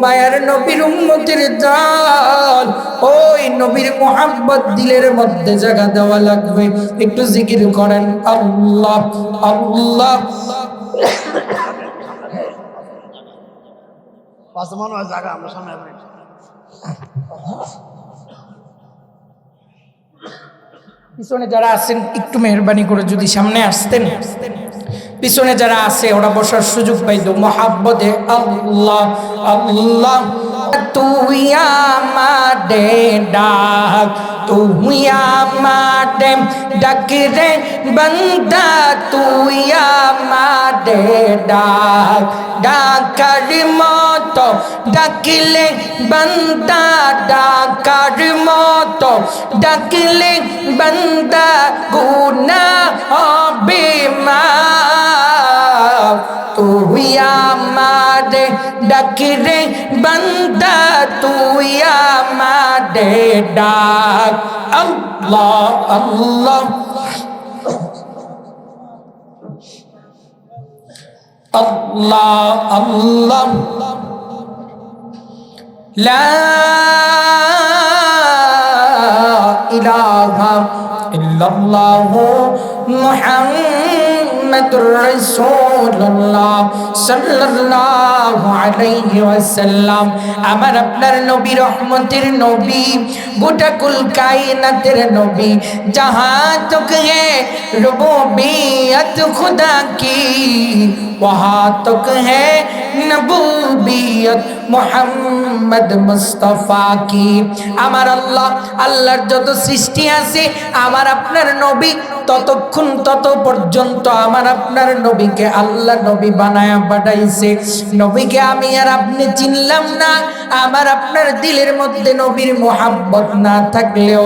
মায়ার নবীর উম্মতের দল ওই নবীর মোহাব্বত দিলের মধ্যে জায়গা দেওয়া লাগবে একটু জিকির করেন আল্লাহ আল্লাহ পাঁচমান হয় জায়গা আমরা সামনে পিছনে যারা আছেন একটু মেহরবানি করে যদি সামনে আসতেন পিছনে যারা আছে ওরা বসার সুযোগ পাইতো মোহাব্বতে আল্লাহ আল্লাহ তুই আমারে ডাক তুই আমারে ডাক রে বান্দা তুই আমারে ডাক ডাকার মতো ডাকলে বান্দা ডাকার মতো ডাকলে বান্দা গুনাহ হবে মাফ তুই আমারে ডাক রে বান্দা তুই আমারে ডাক আল্লাহ আল্লাহ আল্লাহ আল্লাহ লা ইলাহা ইল্লাল্লাহু মুহাম্মাদুর রাসূলুল্লাহ সাল্লাল্লাহু আলাইহি ওয়াসাল্লাম আমার আপনার নবী রহমতের নবী গোটা কুল কায়নাতের নবী जहां तक है रुबूबियत खुदा की वहां तक है नबूबियत मोहम्मद मुस्तफा की আমার আল্লাহ আল্লাহর যত সৃষ্টি আছে আমার আপনার নবী ততক্ষণ তত পর্যন্ত আমার আপনার নবীকে আল্লাহ নবী বানায়া পাঠাইছে নবীকে আমি আর আপনি চিনলাম না আমার আপনার দিলের মধ্যে নবীর মোহাব্বত না থাকলেও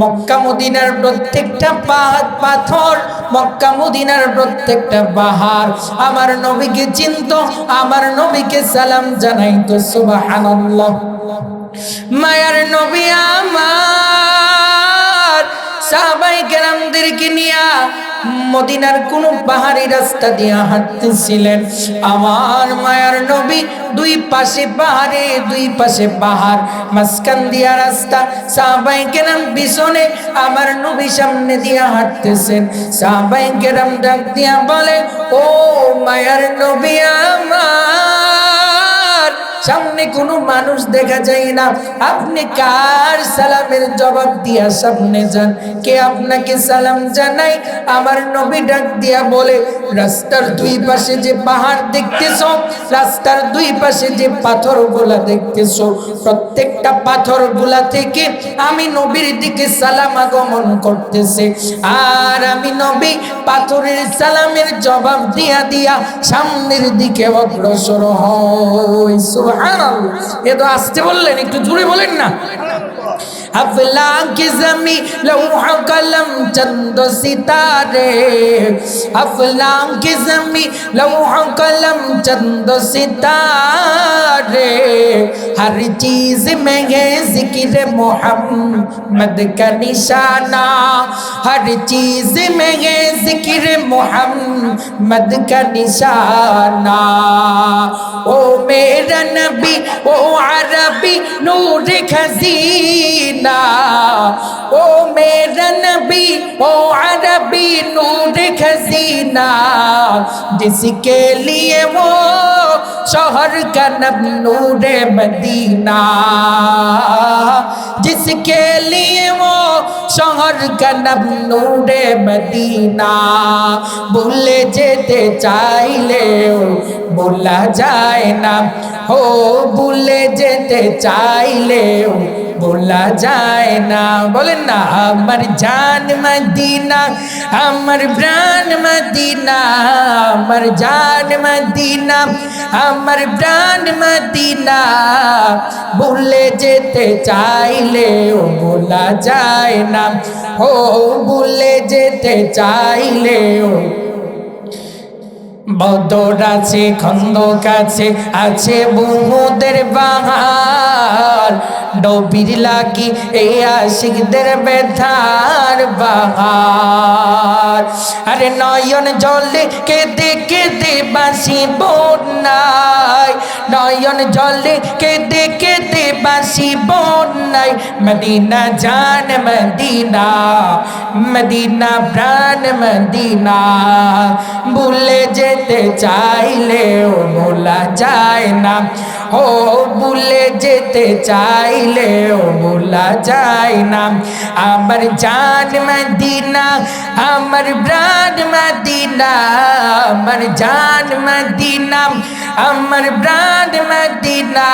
মক্কা মদিনার প্রত্যেকটা পাহাড় পাথর মক্কা মদিনার প্রত্যেকটা পাহাড় আমার নবীকে চিনতো আমার নবীকে সালাম জানাইতো সুবহানাল্লাহ মায়ার নবী আমার সাহাবায়ে কেরামদেরকে নিয়া মদিনার কোন পাহাড়ি রাস্তা দিয়ে হাঁটতেছিলেন আমার মায়ার নবী দুই পাশে পাহাড়ে দুই পাশে পাহাড় মাঝখান দিয়া রাস্তা সাহাবায়ে কেরাম পিছনে আমার নবী সামনে দিয়া হাঁটতেছেন সাহাবায়ে কেরাম ডাক দিয়া বলে ও মায়ার নবী আমার সামনে কোনো মানুষ দেখা যায় না আপনি কার সালামের জবাব দিয়া সামনে যান কে আপনাকে সালাম জানায় আমার নবী ডাক দিয়া বলে রাস্তার দুই পাশে যে পাহাড় দেখতেছো রাস্তার দুই পাশে যে পাথরগুলা দেখতেছো প্রত্যেকটা পাথরগুলা থেকে আমি নবীর দিকে সালাম আগমন করতেছে আর আমি নবী পাথরের সালামের জবাব দিয়া দিয়া সামনের দিকে অগ্রসর হই সুবহানাল্লাহ এ তো আসতে বললেন একটু জোরে বলেন না अफलाक ज़मीं लौह कलम चंद सितारे अफलाक ज़मीं लौह कलम चंद सितारे हर चीज में है जिक्र मोहम्मद का निशाना हर चीज में है जिक्र मोहम्मद का निशाना ओ मेरा नबी ओ अरबी नूर खजीना ओ मेरा नबी ओ अरबी नूर खजीना जिसके लिए वो शहर का नब नूर मदीना जिसके लिए वो शहर का नब नूर मदीना भूले जेते चाइले भूला जाए ना हो भूले जेते चाइले भूला जाए ना बोलें ना আমার জান মদিনা আমার প্রাণ মদিনা আমার জান মদিনা আমার প্রাণ মদিনা ভুলে যেতে চাইলেও ভোলা যায় না ও ভুলে যেতে চাইলেও বদর আছে খন্দক আছে আছে বুহুদের বাহার নবীর লাগি এই আশিকদের ব্যথার বাহার আরে নয়ন জলে কেঁদে কেঁদে বাঁশি বন্যায় নয়ন জলে কেঁদে কেঁদে বাঁশি বন্যায় মদিনা জান মদিনা মদিনা প্রাণ মদিনা ভুলে যেতে চাইলেও ভোলা যায় না ও ভুলে যেতে চাইলেও ভোলা যায় না আমার জান মদিনা আমার প্রাণ মদিনা আমার জান মদিনা আমার প্রাণ মদিনা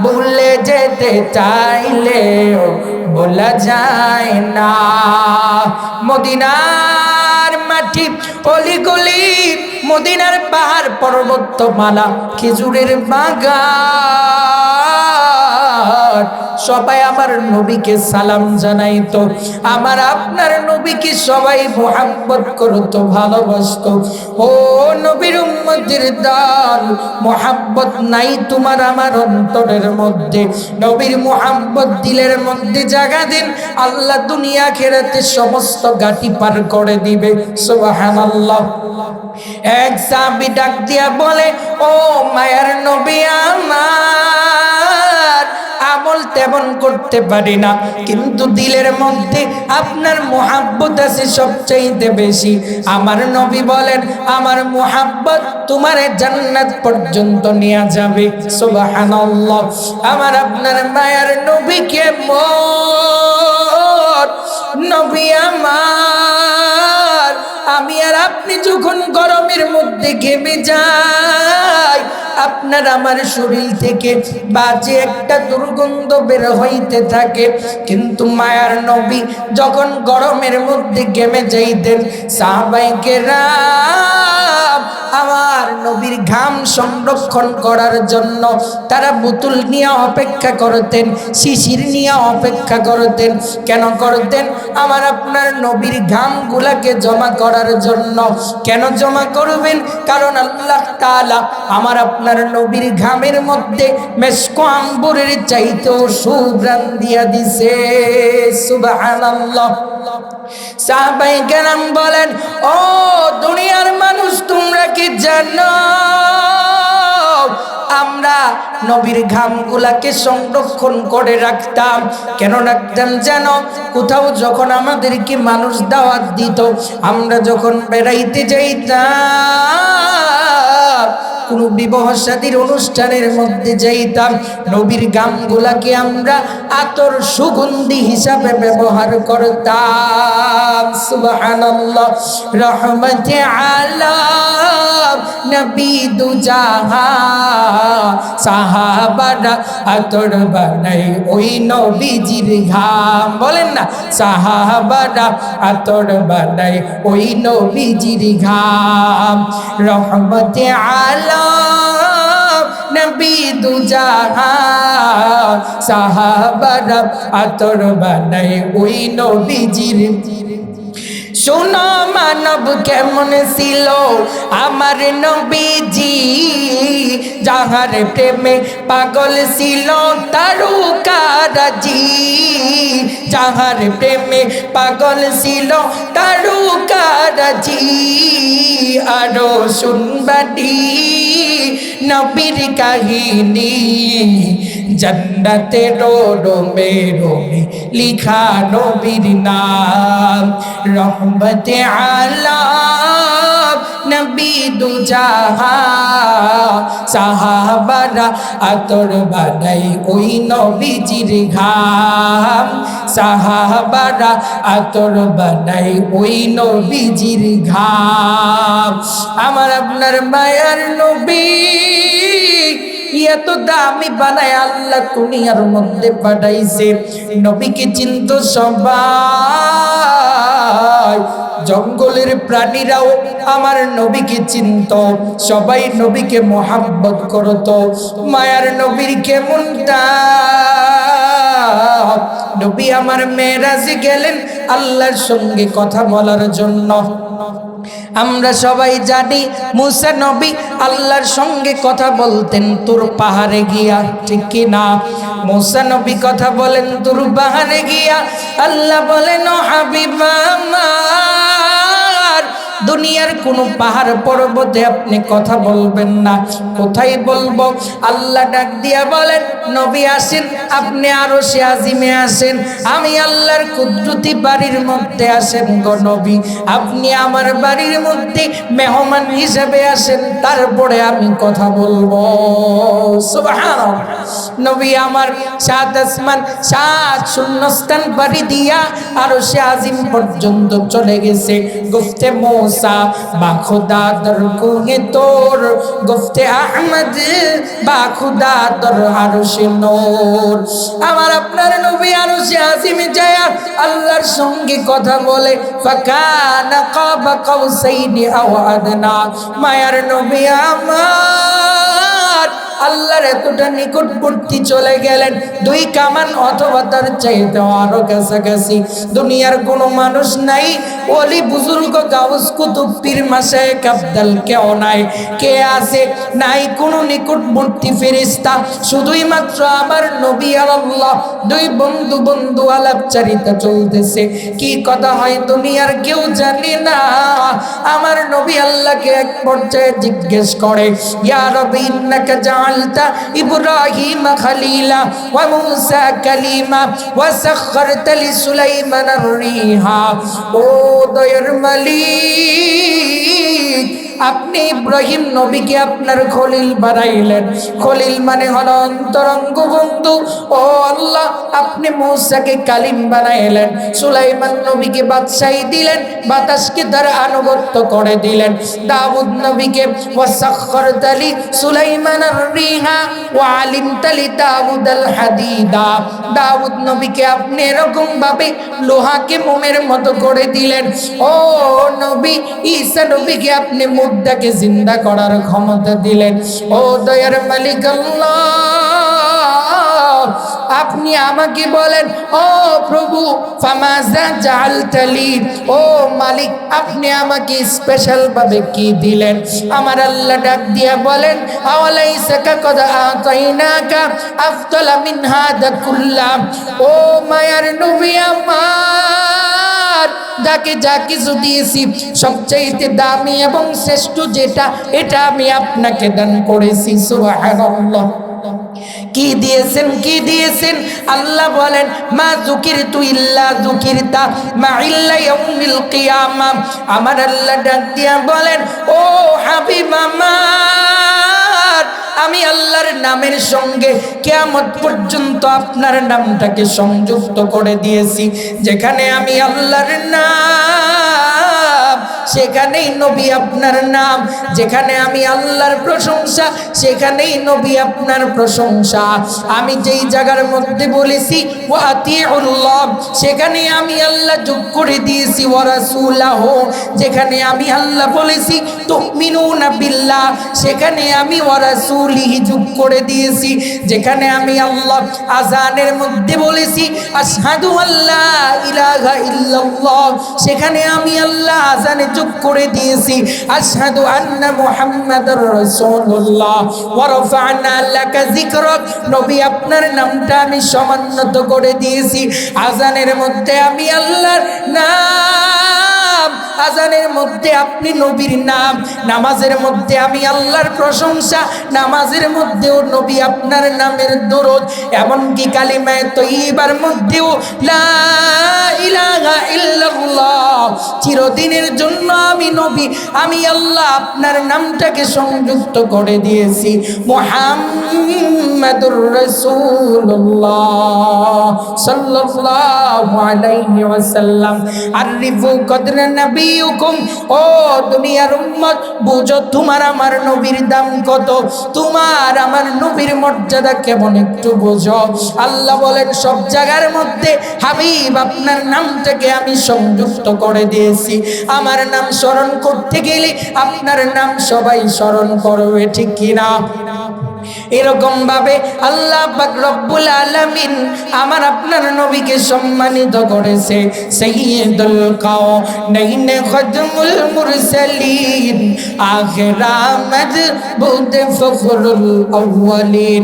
ভুলে যেতে চাইলেও ভোলা যায় না মদিনার মাটি অলিগলি মদিনার পাহাড় পর্বতমালা খেজুরের বাগান সবাই আমার নবীকে সালাম জানাইতো আমার আপনার নবীকে সবাই মুহাব্বত করতো ভালোবাসতো ও নবীর উম্মতের দল মুহাব্বত নাই তোমার আমার অন্তরের মধ্যে নবীর মুহাব্বত দিলের মধ্যে জায়গা দিন আল্লাহ দুনিয়া আখিরাতে সমস্ত গাটি পার করে দিবে সুবহানাল্লাহ এক সাহাবী ডাক দিয়া বলে ও মায়ার নবী আমার আমল তেমন করতে পারি না কিন্তু দিলের মধ্যে আপনার মুহাব্বত আছে সবচাইতে বেশি আমার নবী বলেন আমার মুহাব্বত তোমার জান্নাত পর্যন্ত নিয়ে যাবে সুবহানাল্লাহ আমার আপনার মায়ার নবীকে মোর নবী আমার আমি আর আপনি যখন গরমের মধ্যে ঘেমে যাই আপনার আমার শরীর থেকে বাজে একটা দুর্গন্ধ বের হইতে থাকে কিন্তু মায়ার নবী যখন গরমের মধ্যে ঘেমে যাইতেন সাহাবায়ে কেরাম আমার নবীর ঘাম সংরক্ষণ করার জন্য তারা বোতল নিয়ে অপেক্ষা করতেন শিশির নিয়ে অপেক্ষা করতেন কেন করতেন আমার আপনার নবীর ঘামগুলাকে জমা করার জন্য কেন জমা করবেন কারণ আল্লাহ তাআলা আমার আপনার নবীর ঘামের মধ্যে মেশক আম্বরের চাইতেও সুঘ্রাণ দিয়া দিছে সুবহানাল্লাহ সাহাবায়ে কেরাম বলেন ও দুনিয়ার মানুষ তোমরা কি জানো আমরা নবীর ঘামগুলাকে সংরক্ষণ করে রাখতাম কেন রাখতাম জানো কোথাও যখন আমাদেরকে মানুষ দাওয়াত দিত আমরা যখন বেড়াইতে যাইতাম কোনো বিবাহ শাদীর অনুষ্ঠানের মধ্যে যাইতাম নবীর ঘামগুলাকে আমরা আতর সুগন্ধি হিসাবে ব্যবহার করতাম সুবহানাল্লাহ রহমতে আলাম নবী দুজাহান সাহাবারা আতর বানাই ওই নবীজির ঘাম বলেন না সাহাবারা আতর বানাই ওই নবীজির ঘাম রহমতে আলাম নবী দুজাহান সাহাবারা আতর বানাই ওই নবীজির শোনো মানব কেমন ছিল আমার নবীজি যাহার প্রেমে পাগল ছিল তারকারাজি যাহার প্রেমে পাগল ছিল তারকারাজি আরো শুনবাটি নবীর কাহিনী জান্নাতের রোমে রোমে লিখা নবীর নাম রহমতে আলাম নবী দুজাহান সাহাবারা আতর বানাই ওই নবীজির ঘাম সাহাবারা আতর বানাই ওই নবীজির ঘাম আমার আপনার মায়ার নবী এত দামি বানায় আল্লাহ দুনিয়ার মধ্যে পাঠাইছে নবীকে চিনতো সবাই জঙ্গলের প্রাণীরাও আমার নবীকে চিনত, সবাই নবীকে মোহাব্বত করত। মায়ার নবীর কেমনটা, নবী আমার মেরাজে গেলেন আল্লাহর সঙ্গে কথা বলার জন্য। আমরা সবাই জানি মুসা নবী আল্লাহর সঙ্গে কথা বলতেন তুর পাহাড়ে গিয়া, ঠিক কি না? মুসা নবী কথা বলেন তুর পাহাড়ে গিয়া। আল্লাহ বলেন ও হাবিবা আমার, দুনিয়ার কোনো পাহাড় পর্বতে আপনি কথা বলবেন না। কোথায় বলবো? আল্লাহ ডাক দিয়া বলেন নবী আসেন, আপনি আরশে আজিমে আসেন, আমি আল্লাহর কুদরতি বাড়ির মধ্যে আসেন গো নবী, আপনি আমার বাড়ির মধ্যে মেহমান হিসেবে আসেন, তারপরে আমি কথা বলবো। সুবহানাল্লাহ। নবী আমার সাত আসমান সাত শূন্যস্থান পাড়ি দিয়া আরশে আজিম পর্যন্ত চলে গেছে। গুফতে मूसा बाखुदा दर कुहे तोर, गुफ्ते अहमद बाखुदा दर आरशे नूर। আমার আপনার নবী আরশে আজিমে যায় আল্লাহর সঙ্গে কথা বলে। ফাকানা কাবা কাউসাইনি আও আদনা। মায়ার নবী আমার আল্লাহর এতটা নিকটবর্তী চলে গেলেন, দুই কামান অথবা তার চাইতে আরো কাছাকাছি। দুনিয়ার কোনো মানুষ নাই, ওলি বুজুর্গ গাউস কুতুব পীর মাশায়েখ আব্দাল কেউ নাই। কে আছে? নাই কোনো নিকটবর্তী ফেরেশতা, শুধুই মাত্র আমার নবী আর আল্লাহ, দুই বন্ধু বন্ধু আলাপচারিতা চলতেছে। কি কথা হয় দুনিয়ার কেউ জানে না। আমার নবী আল্লাহকে এক পর্যায়ে জিজ্ঞেস করে, ইয়া রাব্বি ইন্নাকা জাআলতা ইব্রাহিমা খলিলা ওয়া মূসা কালিমা ওয়া সাখখারতা লিসুলাইমানা আর-রিহা। ও দয়ার মালিক, আপনি ইব্রাহিম নবীকে আপনার খলিল বানাইলেন। খলিল মানে হলো অন্তরঙ্গ বন্ধু। ও আল্লাহ, আপনি মূসাকে কালিম বানাইলেন, সুলাইমান নবীকে বাদশাহী দিলেন, বাতাসকে তার আনুগত্য করে দিলেন। দাউদ নবীকে ওয়াসাখখারতা লি সুলাইমান আর-রিহা ওয়া আলিমতা লি দাউদ আল হাদিদা। দাউদ নবীকে আপনি এরকম ভাবে লোহাকে মোমের মতো করে দিলেন। ও নবী ঈসা নবীকে আপনি মুর্দাকে জিন্দা করার ক্ষমতা দিলেন। ও দয়ার মালিক আল্লাহ, আপনি আমাকে বলেন, ও প্রভু ফামাযা জাআলতালি, ও মালিক আপনি আমাকে স্পেশাল ভাবে কি দিলেন? আমার আল্লাহ ডাক দিয়া বলেন, আওয়ালাইসা কাদ আতাইনাকা আফদালা মিন হাদা কুল্লাম। ও মায়ার নবী আমার, যাকে যা কিছু দিয়েছি সবচাইতে দামি এবং শ্রেষ্ঠ যেটা, এটা আমি আপনাকে দান করেছি। সুবহানাল্লাহ। কি দিয়েছেন? কি দিয়েছেন? আল্লাহ বলেন, মা যুকিরতু ইল্লা যুকিরতা মাইল্লা ইয়াউমিল কিয়ামা। আমার আল্লাহ ডাক দিয়া বলেন, ও হাবিব আমার, আমি আল্লাহর নামের সঙ্গে কিয়ামত পর্যন্ত আপনার নামটাকে সংযুক্ত করে দিয়েছি। যেখানে আমি আল্লাহর নাম, সেখানেই নবী আপনার নাম। যেখানে আমি আল্লাহর প্রশংসা, সেখানেই নবী আপনার প্রশংসা। আমি যেই জায়গার মধ্যে বলেছি ওয়া আতিউল্লাহ, সেখানে আমি আল্লাহ যোগ করে দিয়েছি ওয়া রাসূলাহু। যেখানে আমি আল্লাহ বলেছি তুমিনুনা বিল্লাহ, সেখানে আমি ওয়া রাসূলিহি যোগ করে দিয়েছি। যেখানে আমি আল্লাহ আযানের মধ্যে বলেছি আশহাদু আল্লা ইলাহা ইল্লাল্লাহ, সেখানে আমি আল্লাহ আযানে যোগ করে দিয়েছি আশহাদু আন্না মুহাম্মাদুর রাসূলুল্লাহ ওয়া রাফা'না লাকা যিকরাক। নবী আপনার নামটা আমি সমুন্নত করে দিয়েছি। আযানের মধ্যে আমি আল্লাহর নাম, আযানের মধ্যে আপনি নবীর নাম, নামাজের মধ্যে আমি আল্লাহর প্রশংসা, নামাজের মধ্যেও নবী আপনার নামের দরুদ, এমনকি কালিমায়ে তয়্যিবার মধ্যেও লা ইলাহা ইল্লাল্লাহ। চিরদিনের জন্য আমি নবী, আমি আল্লাহ আপনার নামটাকে সংযুক্ত করে দিয়েছি মুহাম্মাদুর রাসূলুল্লাহ সাল্লাল্লাহু আলাইহি ওয়াসাল্লাম। আরিফু কদরা নবী নাবিয়ুকুম, ও দুনিয়ার উম্মত বুঝো তোমার আমার নবীর দাম কত, তোমার আমার নবীর মর্যাদা কেমন একটু বুঝো। আল্লাহ বলেন সব জায়গার মধ্যে হাবিব আপনার নামটাকে আমি সংযুক্ত করে দিয়েছি। আমার নাম স্মরণ করতে গেলে আপনার নাম সবাই স্মরণ করবে, ঠিক কিনা? এরকম ভাবে আল্লাহ পাক রব্বুল আলামিন আমার আপনার নবীকে সম্মানিত করেছে সাইয়্যিদুল কাওনাইন খাদমুল মুরসালিন আখির আহমদ বুদ ফখরুল আউয়ালিন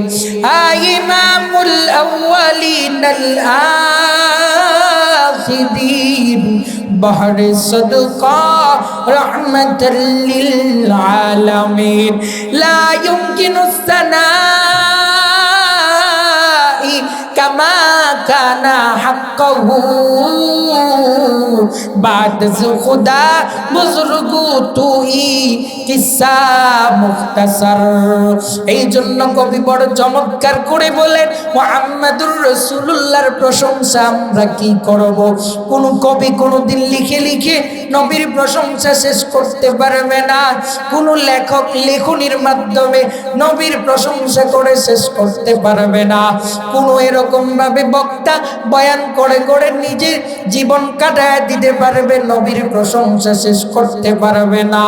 ইমামুল আউয়ালিন আল আখিরিন বহরে সদকা রহমাতাল লিল আলামিন লা ইউমকিনুস সানাই কামা কানা হাক্কাহু বাদ খুদা বুজুর্গু তুই কিসা মুখতাসার। এই জন্য কবি বড় চমৎকার করে বলেন মুহাম্মাদুর রাসূলুল্লাহর প্রশংসা আমরা কি করব। কোন কবি কোনদিন লিখে লিখে নবীর প্রশংসা শেষ করতে পারবে না, কোন লেখক লেখনির মাধ্যমে নবীর প্রশংসা করে শেষ করতে পারবে না, কোন এরকম ভাবে বক্তা বয়ান করে করে নিজের জীবন কাটায় দিতে পারবে, নবীর প্রশংসা শেষ করতে পারবে না।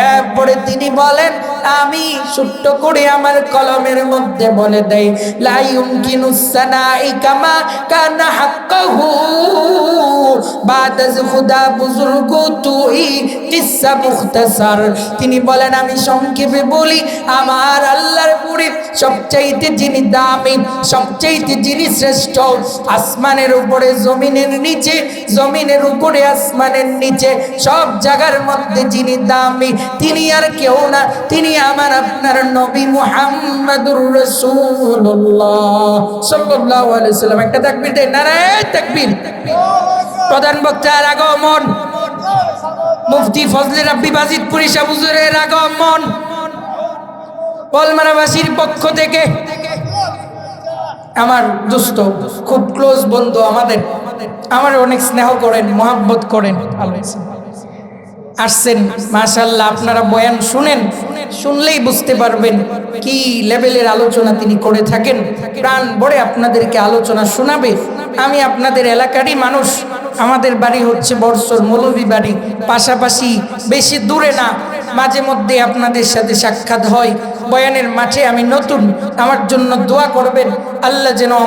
এরপরে তিনি বলেন আমি ছোট্ট করে আমার কলমের মধ্যে বলে দেই লা ইউমকিনুস সানাই কামা কানা হাক্কাহু বাদাজ খুদা বুজুর্গু তুই কিসা মুখতাসার। তিনি বলেন আমি সংক্ষেপে বলি আমার আল্লাহর পুরী সবচাইতে যিনি দামি, সবচাইতে যিনি শ্রেষ্ঠ, আসমানের উপরে জমিনের নিচে, জমিনের উপরে আসমানের নিচে সব জায়গার মধ্যে যিনি দামি তিনি আর কেউ না, তিনি আমার আপনার নবী মুহাম্মাদুর রাসূলুল্লাহ সাল্লাল্লাহু আলাইহি ওয়াসাল্লাম। একটা তাকবীর দেন, নারায়ে তাকবীর। প্রধান বক্তার আগমন, মুফতি ফজলে রাব্বি বাজিতপুরি সাহেব হুজুরের আগমন, পলমারাবাসীর পক্ষ থেকে আমার দোস্ত খুব ক্লোজ বন্ধু, আমার অনেক স্নেহ করেন, মহব্বত করেন, আসছেন মাশাআল্লাহ। আপনারা বয়ান শুনেন, শুনলেই বুঝতে পারবেন কি লেভেলের আলোচনা তিনি করে থাকেন। প্রাণ ভরে আপনাদেরকে আলোচনা শোনাবে। আমি আপনাদের এলাকারই মানুষ, আমাদের বাড়ি হচ্ছে বর্ষর মৌলভী বাড়ি, পাশাপাশি বেশি দূরে না, মাঝে মধ্যে আপনাদের সাথে সাক্ষাৎ হয়। বয়ানের মাঠে আমি নতুন, আমার জন্য দোয়া করবেন আল্লাহ যেন